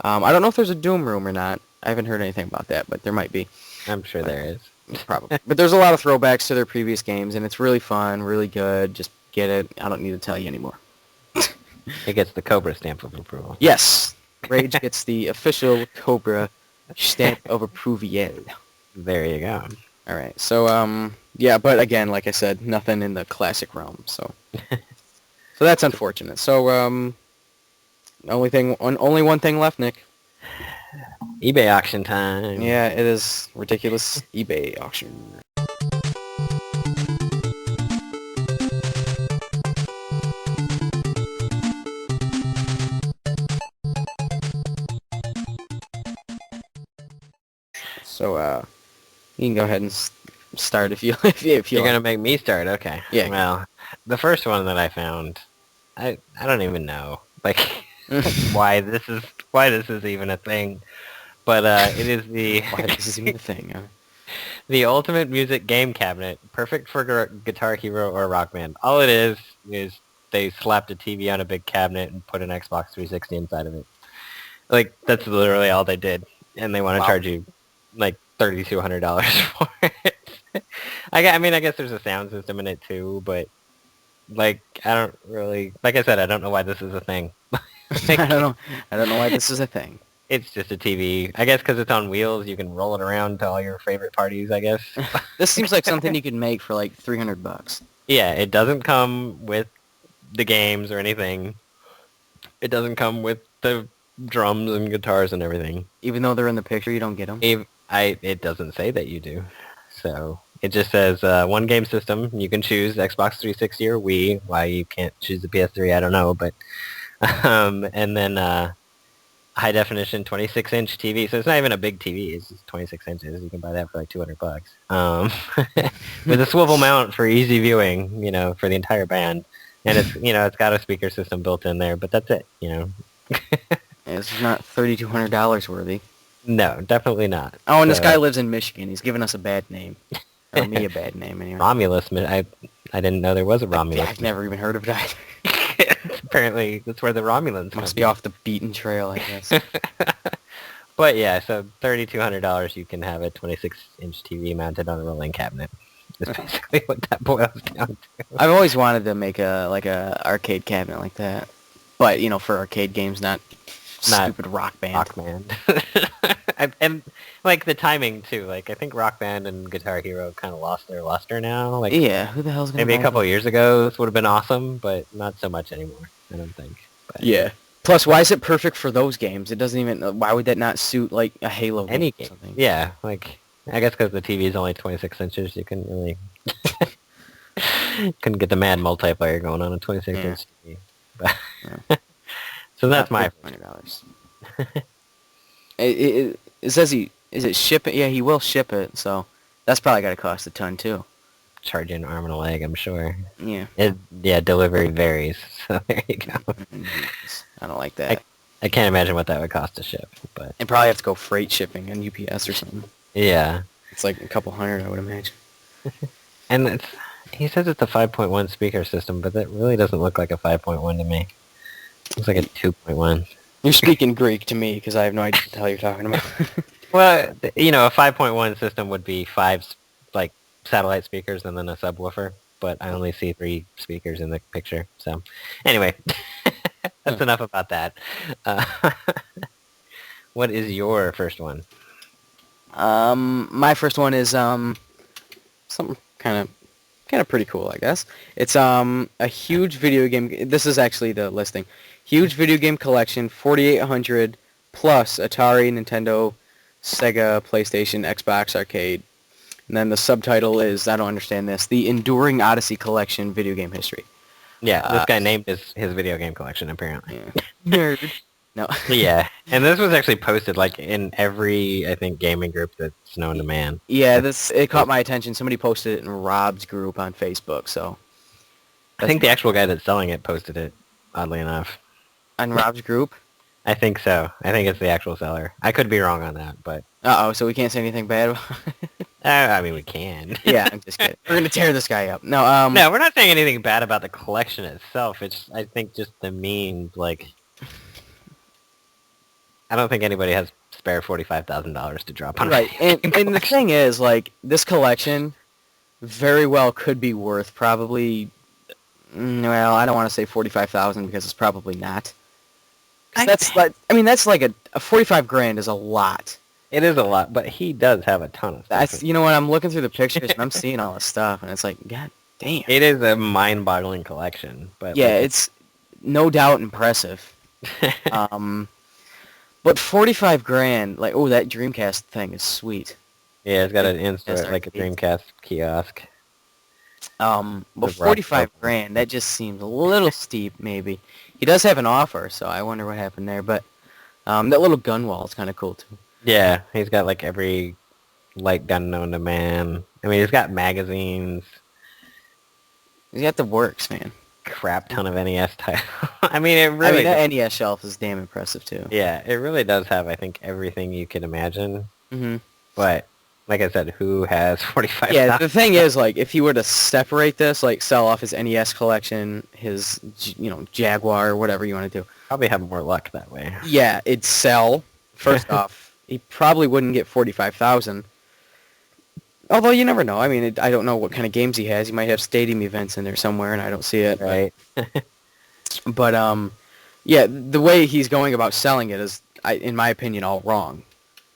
I don't know if there's a Doom room or not. I haven't heard anything about that, but there might be. I'm sure there is. Probably. But there's a lot of throwbacks to their previous games, and it's really fun, really good. Just get it. I don't need to tell you anymore. It gets the Cobra stamp of approval. Yes, Rage gets the official Cobra stamp of approval. There you go. All right. So yeah, but again, like I said, nothing in the classic realm. So that's unfortunate. So only one thing left, Nick. eBay auction time. Yeah, it is ridiculous eBay auction. So you can go ahead and start if you if you You're like. gonna make me start, okay? Yeah. Well, the first one that I found, I don't even know like why this is even a thing, but it is the Why this is even a thing? the ultimate music game cabinet, perfect for Guitar Hero or Rock Band. All it is they slapped a TV on a big cabinet and put an Xbox 360 inside of it. Like that's literally all they did, and they want to charge you like $3,200 for it. I mean, I guess there's a sound system in it too, but like, I don't really, like I said, I don't know why this is a thing. I don't know. I don't know why this is a thing. It's just a TV. I guess because it's on wheels, you can roll it around to all your favorite parties, I guess. This seems like something you could make for like $300. Yeah, it doesn't come with the games or anything. It doesn't come with the drums and guitars and everything. Even though they're in the picture, you don't get them. It doesn't say that you do. So it just says one game system. You can choose Xbox 360 or Wii. Why you can't choose the PS3, I don't know. But and then high definition 26-inch TV. So it's not even a big TV. It's just 26 inches. You can buy that for like $200. With a swivel mount for easy viewing, for the entire band. And it's got a speaker system built in there, but that's it, It's not $3,200 worthy. No, definitely not. Oh, and this guy lives in Michigan. He's giving us a bad name. Or me a bad name, anyway. Romulus. I didn't know there was a Romulus. I've never even heard of it either. Apparently, that's where the Romulans must be off the beaten trail, I guess. But yeah, so $3,200, you can have a 26-inch TV mounted on a rolling cabinet. That's basically what that boils down to. I've always wanted to make a arcade cabinet like that, but for arcade games, not stupid Rock Band. Rock Band. and like the timing too. Like I think Rock Band and Guitar Hero kind of lost their luster now. Like yeah, who the hell's gonna maybe a couple of years ago this would have been awesome, but not so much anymore. I don't think. But, yeah. Plus, why is it perfect for those games? It doesn't even. Why would that not suit like a Halo game? Any or game. something? Yeah, like I guess because the TV is only 26 inches, you couldn't really couldn't get the mad multiplayer going on a 26-inch TV. But so that's my $100. It says is it ship it? Yeah, he will ship it. So that's probably got to cost a ton too. Charge an arm and a leg, I'm sure. Yeah. Delivery varies. So there you go. I don't like that. I can't imagine what that would cost to ship, but and probably have to go freight shipping on UPS or something. Yeah. It's like a couple hundred, I would imagine. And he says it's a 5.1 speaker system, but that really doesn't look like a 5.1 to me. It looks like a 2.1. You're speaking Greek to me because I have no idea what the hell you're talking about. Well, a 5.1 system would be 5 like satellite speakers and then a subwoofer, but I only see 3 speakers in the picture. So, anyway, that's enough about that. What is your first one? My first one is something kind of pretty cool, I guess. It's a huge video game. This is actually the listing. Huge video game collection, 4,800 plus Atari, Nintendo, Sega, PlayStation, Xbox, arcade. And then the subtitle is, I don't understand this, The Enduring Odyssey Collection Video Game History. Yeah, this guy named his video game collection, apparently. Yeah. Nerd. No. Yeah, and this was actually posted like in every, I think, gaming group that's known to man. Yeah, it caught my attention. Somebody posted it in Rob's group on Facebook, so. I think the actual guy that's selling it posted it, oddly enough. On Rob's group? I think so. I think it's the actual seller. I could be wrong on that, but... Uh-oh, so we can't say anything bad about it? I mean, we can. Yeah, I'm just kidding. We're going to tear this guy up. No, No, we're not saying anything bad about the collection itself. It's, I think, just the means, like... I don't think anybody has spare $45,000 to drop on right, and the thing is, like, this collection very well could be worth probably... Well, I don't want to say $45,000 because it's probably not. That's like a 45 grand is a lot. It is a lot, but he does have a ton of stuff. That's when I'm looking through the pictures and I'm seeing all this stuff and it's like, god damn. It is a mind-boggling collection, but yeah, it's no doubt impressive. But 45 grand, like, oh, that Dreamcast thing is sweet. Yeah, it's got an insert like a Dreamcast kiosk. But 45 grand, that just seems a little steep, maybe. He does have an offer, so I wonder what happened there. But that little gun wall is kind of cool, too. Yeah, he's got, like, every light gun known to man. I mean, he's got magazines. He's got the works, man. Crap ton of NES titles. I mean, it really... that NES shelf is damn impressive, too. Yeah, it really does have, I think, everything you could imagine. Mm-hmm. But... like I said, who has 45? Yeah, the thing is, like, if he were to separate this, like, sell off his NES collection, his, Jaguar, whatever you want to do. Probably have more luck that way. Yeah, it'd sell. First off, he probably wouldn't get 45,000. Although you never know. I mean, I don't know what kind of games he has. He might have stadium events in there somewhere, and I don't see it. Right. But yeah, the way he's going about selling it is, in my opinion, all wrong.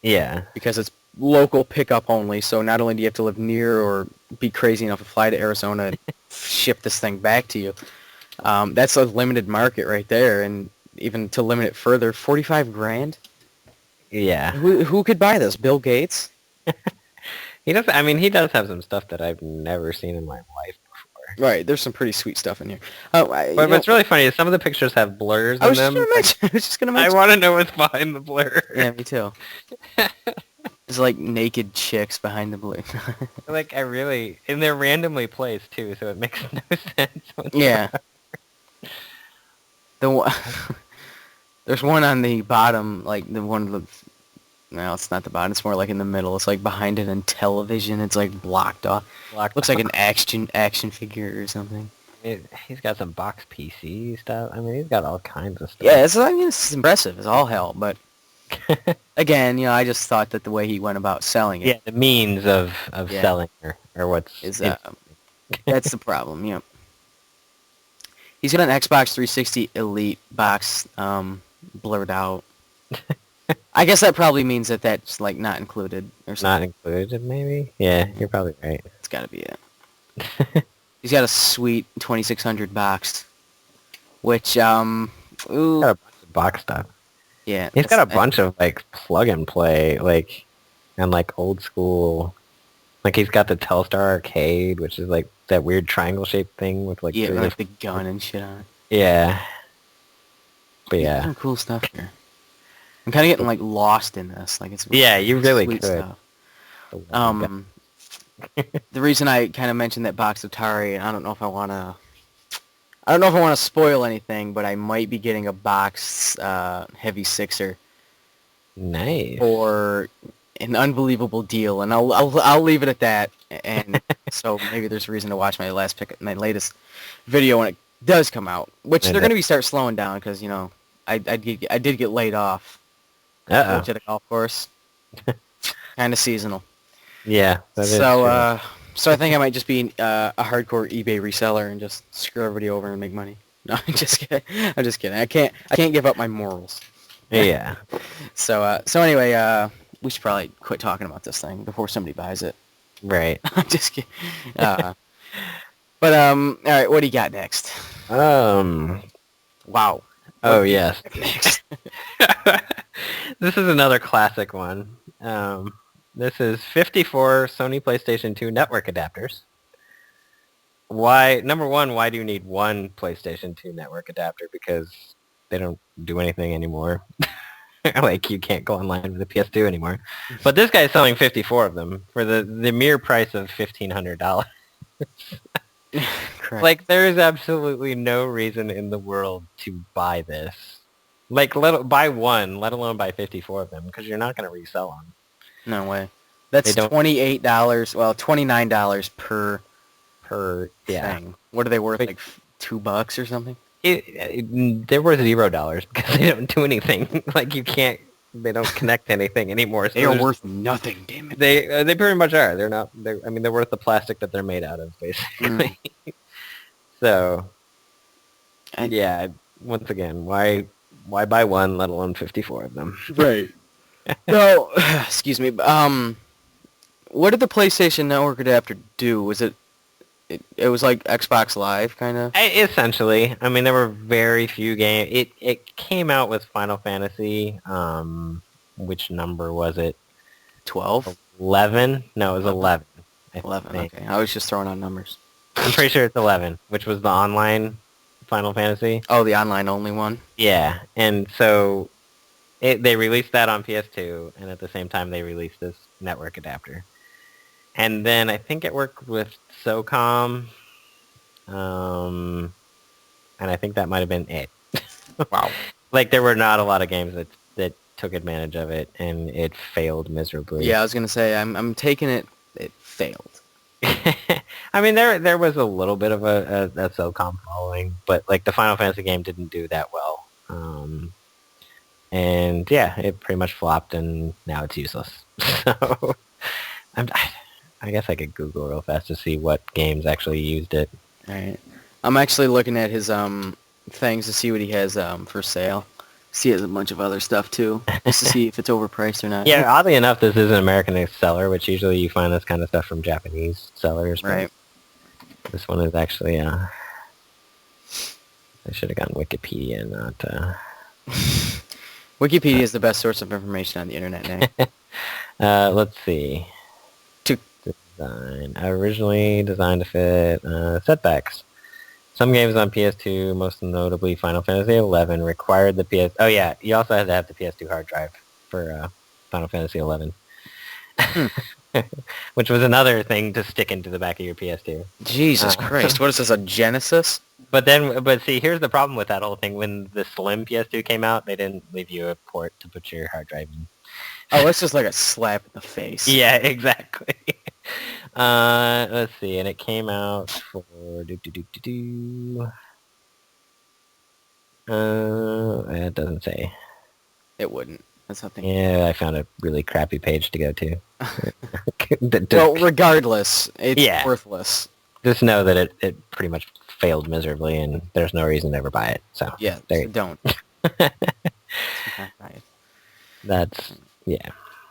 Yeah. Because it's local pickup only. So not only do you have to live near or be crazy enough to fly to Arizona and ship this thing back to you, that's a limited market right there. And even to limit it further, 45 grand. Yeah. Who could buy this? Bill Gates? He does. I mean, he does have some stuff that I've never seen in my life before. Right. There's some pretty sweet stuff in here. But what's really funny is some of the pictures have blurs in them. I was just gonna mention. I want to know what's behind the blur. Yeah, me too. There's like naked chicks behind the blue. Like, and they're randomly placed too, so it makes no sense. Yeah. There's one on the bottom, like the one. No, it's not the bottom. It's more like in the middle. It's like behind it in television. It's like blocked off. Looks like an action figure or something. He's got some box PC stuff. I mean, he's got all kinds of stuff. Yeah, it's impressive. It's all hell, but again, I just thought that the way he went about selling it. Yeah, the means of selling or what's is that's the problem. Yeah. He's got an Xbox 360 Elite box blurred out. I guess that probably means that that's like not included or something. Not included, maybe? Yeah, you're probably right. It's got to be it. He's got a sweet 2600 box, which ooh, got a bunch of box stuff. Yeah, he's got a bunch of like plug and play, like, and like old school. Like he's got the Telstar Arcade, which is like that weird triangle shaped thing with like like the gun and shit on it. Yeah, but yeah, some cool stuff here. I'm kind of getting like lost in this. Like it's you really could. Stuff. The reason I kind of mentioned that box of Atari, I don't know if I want to spoil anything, but I might be getting a box Heavy Sixer. Nice. For an unbelievable deal, and I'll leave it at that. And so maybe there's a reason to watch my latest video when it does come out, which they're going to start slowing down because I did get laid off. At a golf course. Kind of seasonal. Yeah. So I think I might just be a hardcore eBay reseller and just screw everybody over and make money. No, I'm just kidding. I can't give up my morals. Yeah. So anyway, we should probably quit talking about this thing before somebody buys it. Right. I'm just kidding. But all right, what do you got next? Wow. Oh yes. Next. This is another classic one. This is 54 Sony PlayStation 2 network adapters. Number one, why do you need one PlayStation 2 network adapter? Because they don't do anything anymore. Like, you can't go online with the PS2 anymore. But this guy's selling 54 of them for the mere price of $1,500. Like, there is absolutely no reason in the world to buy this. Like, buy one, let alone buy 54 of them, because you're not going to resell them. No way. That's $28. Well, $29 per thing. What are they worth? Like $2 or something? They're worth $0 because they don't do anything. Like, they don't connect to anything anymore. So they are worth nothing, damn it. They pretty much are. They're worth the plastic that they're made out of, basically. So, yeah, once again, why buy one, let alone 54 of them? Right. No, excuse me. What did the PlayStation Network adapter do? Was it was like Xbox Live, kind of? Essentially. I mean, there were very few games. It came out with Final Fantasy. Which number was it? 12? 11? No, it was 11. 11, okay. I was just throwing out numbers. I'm pretty sure it's 11, which was the online Final Fantasy. Oh, the online-only one? Yeah, and so they released that on PS2, and at the same time they released this network adapter. And then I think it worked with SOCOM, and I think that might have been it. Wow. Like, there were not a lot of games that took advantage of it, and it failed miserably. Yeah, I was going to say, I'm taking it failed. I mean, there was a little bit of a SOCOM following, but like the Final Fantasy game didn't do that well. And yeah, it pretty much flopped, and now it's useless. So I I guess I could Google real fast to see what games actually used it. All right. I'm actually looking at his things to see what he has for sale. See, he has a bunch of other stuff too, just to see if it's overpriced or not. Yeah, oddly enough, this is an American seller, which usually you find this kind of stuff from Japanese sellers. Right. This one is actually, I should have gotten Wikipedia, not... Wikipedia is the best source of information on the internet now. Let's see. To Design. Originally designed to fit setbacks. Some games on PS2, most notably Final Fantasy XI, required the PS... Oh yeah, you also had to have the PS2 hard drive for Final Fantasy XI. Which was another thing to stick into the back of your PS2. Jesus Christ, what is this, a Genesis? But see, here's the problem with that whole thing. When the slim PS2 came out, they didn't leave you a port to put your hard drive in. Oh, it's just like a slap in the face. Yeah, exactly. Let's see, and it came out for it doesn't say. It wouldn't. That's something. Yeah, I found a really crappy page to go to. Well, regardless, it's worthless. Just know that it pretty much failed miserably, and there's no reason to ever buy it. So yeah, don't. That's yeah.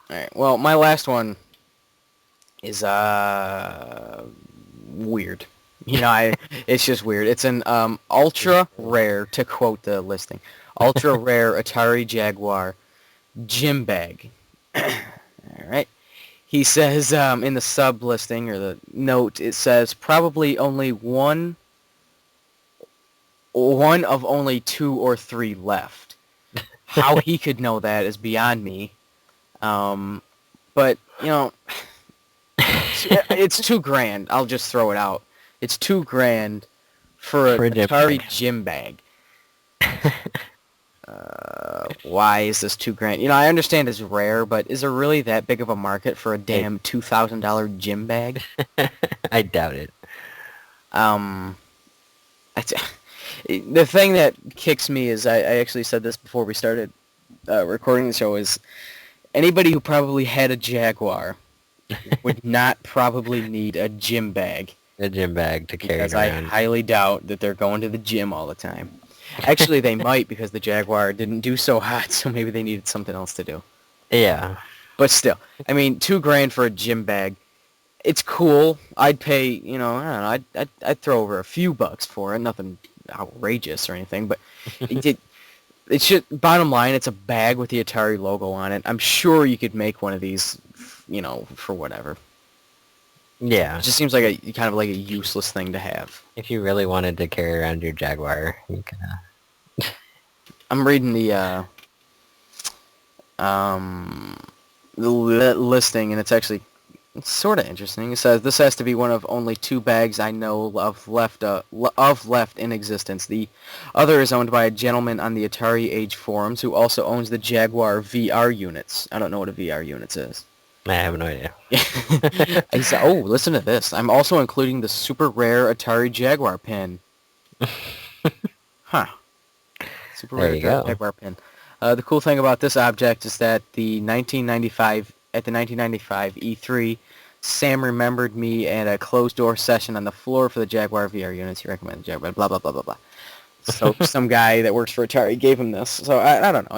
All right. Well, my last one is weird. You know, it's just weird. It's an ultra rare, to quote the listing, ultra rare Atari Jaguar gym bag. All right. He says in the sub listing or the note, it says probably only one of only 2 or 3 left. How he could know that is beyond me. But you know, it's $2,000. I'll just throw it out. It's $2,000 for an Atari gym bag. Why is this $2,000? You know, I understand it's rare, but is there really that big of a market for a damn $2,000 gym bag? I doubt it. The thing that kicks me is I actually said this before we started recording the show is anybody who probably had a Jaguar would not probably need a gym bag. A gym bag to carry because around. I highly doubt that they're going to the gym all the time. Actually, they might because the Jaguar didn't do so hot, so maybe they needed something else to do. Yeah. But still, I mean, $2,000 for a gym bag. It's cool. I'd pay, you know, I don't know, I'd throw over a few bucks for it. Nothing outrageous or anything, but it should. Bottom line, it's a bag with the Atari logo on it. I'm sure you could make one of these, you know, for whatever. Yeah. It just seems like a kind of like a useless thing to have. If you really wanted to carry around your Jaguar, you could. I'm reading the listing, and it's actually sort of interesting. It says this has to be one of only 2 bags I know of left in existence. The other is owned by a gentleman on the Atari Age forums who also owns the Jaguar VR units. I don't know what a VR units is. I have no idea. He said, "Oh, listen to this. I'm also including the super rare Atari Jaguar pin." Huh. Super rare Jaguar pin. The cool thing about this object is that at the 1995 E3, Sam remembered me at a closed-door session on the floor for the Jaguar VR units. He recommended the Jaguar, blah, blah, blah, blah, blah. So some guy that works for Atari gave him this. So I don't know.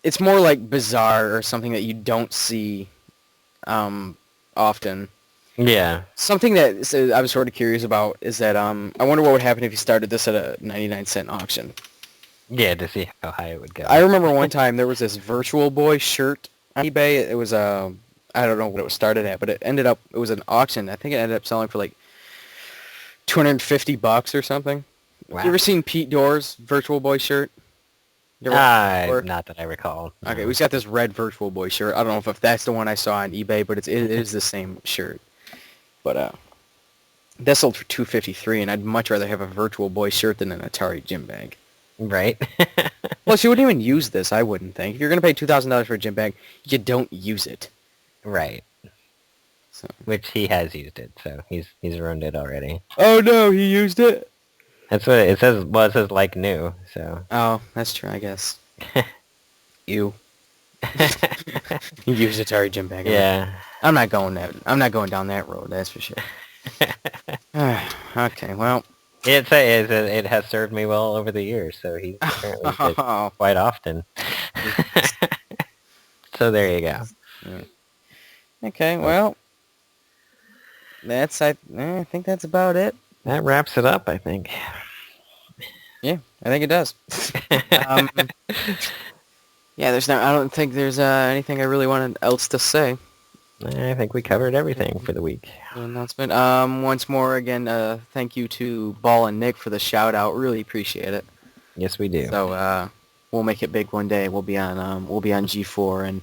It's more like bizarre or something that you don't see often. Yeah. Something that I was sort of curious about is that I wonder what would happen if you started this at a 99-cent auction. Yeah, to see how high it would go. I remember one time there was this Virtual Boy shirt on eBay. It was I don't know what it was started at, but it was an auction. I think it ended up selling for like $250 or something. Wow. You ever seen Pete Dore's Virtual Boy shirt? Not that I recall. No. Okay, we've got this red Virtual Boy shirt. I don't know if that's the one I saw on eBay, but it is the same shirt. But that sold for $253, and I'd much rather have a Virtual Boy shirt than an Atari gym bag. Right. Plus, you wouldn't even use this, I wouldn't think. If you're going to pay $2,000 for a gym bag, you don't use it. Right. So. Which he has used it, so he's ruined it already. Oh no, he used it? That's what it says. Well, it says like new, so. Oh, that's true, I guess. You. You used Atari gym bag. Yeah. I'm not going down that road. That's for sure. Okay, well. It has served me well over the years, so he apparently does it quite often. So there you go. Yeah. Okay, well, I think that's about it. That wraps it up, I think. Yeah, I think it does. Yeah, I don't think there's anything I really wanted else to say. I think we covered everything for the week. Announcement. Once more, again, thank you to Ball and Nick for the shout out. Really appreciate it. Yes, we do. So we'll make it big one day. We'll be on G4 and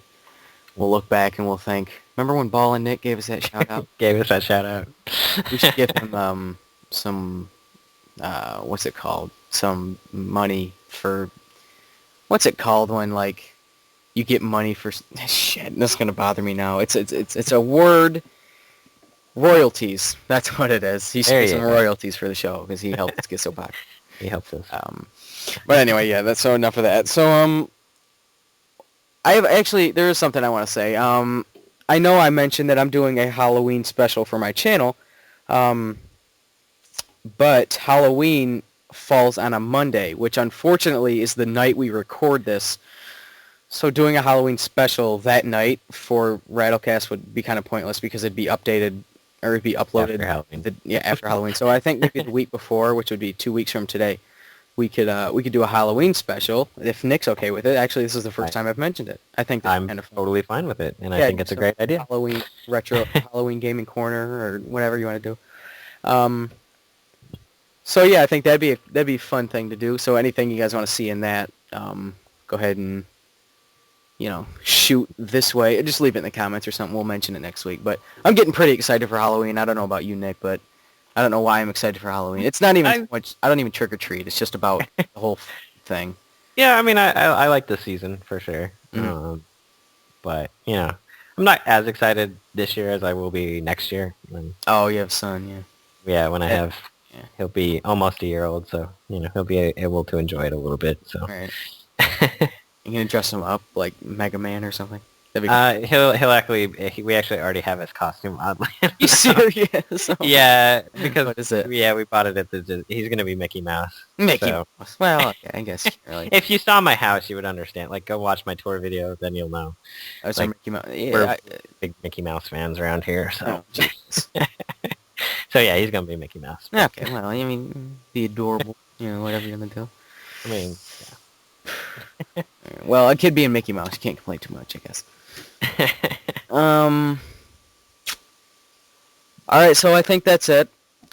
we'll look back and we'll think. Remember when Ball and Nick gave us that shout out? Gave us that shout out. We should give them some what's it called? Some money for what's it called when like you get money for shit. This is gonna bother me now. It's a word. Royalties. That's what it is. He should get some royalties for the show because he helped us get so popular. He helps us. But anyway, yeah. That's so enough of that. So there is something I want to say. I know I mentioned that I'm doing a Halloween special for my channel, but Halloween falls on a Monday, which unfortunately is the night we record this. So doing a Halloween special that night for RattleCast would be kind of pointless because it'd be updated or it'd be uploaded after Halloween. After Halloween. So I think maybe the week before, which would be 2 weeks from today, we could do a Halloween special if Nick's okay with it. Actually, this is the first time I've mentioned it. I think I'm kind of totally fine with it, and I think it's a great idea. Halloween retro Halloween gaming corner or whatever you want to do. So yeah, I think that'd be a fun thing to do. So anything you guys want to see in that, go ahead and shoot this way. Just leave it in the comments or something. We'll mention it next week. But I'm getting pretty excited for Halloween. I don't know about you, Nick, but I don't know why I'm excited for Halloween. It's not even so much. I don't even trick or treat. It's just about the whole thing. Yeah, I mean, I like this season for sure. Mm-hmm. But I'm not as excited this year as I will be next year. Oh, you have a son, yeah. Yeah, when I have, he'll be almost a year old, so he'll be able to enjoy it a little bit. So. Right. You gonna dress him up like Mega Man or something? He'll actually. We actually already have his costume, oddly. You serious? Yeah, because what is it? Yeah, we bought it at the. He's gonna be Mickey Mouse. Mickey Mouse. Well, okay, I guess. Really. If you saw my house, you would understand. Like, go watch my tour video, then you'll know. Oh, so Mickey Mouse. Yeah, we're big Mickey Mouse fans around here, so. Oh, so yeah, he's gonna be Mickey Mouse. Okay, well, I mean, be adorable. Whatever you're gonna do. I mean, yeah. Well, a kid being Mickey Mouse, you can't complain too much, I guess. All right, so I think that's it.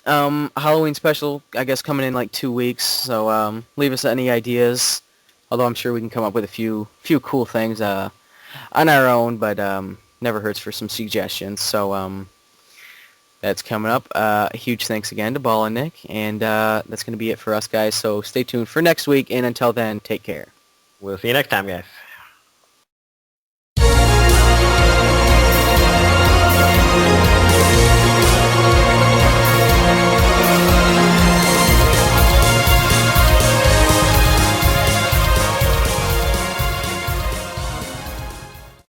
Halloween special, I guess, coming in like 2 weeks. So leave us any ideas. Although I'm sure we can come up with a few cool things on our own, but never hurts for some suggestions. So that's coming up. Huge thanks again to Ball and Nick, and that's going to be it for us, guys. So stay tuned for next week, and until then, take care. We'll see you next time, guys.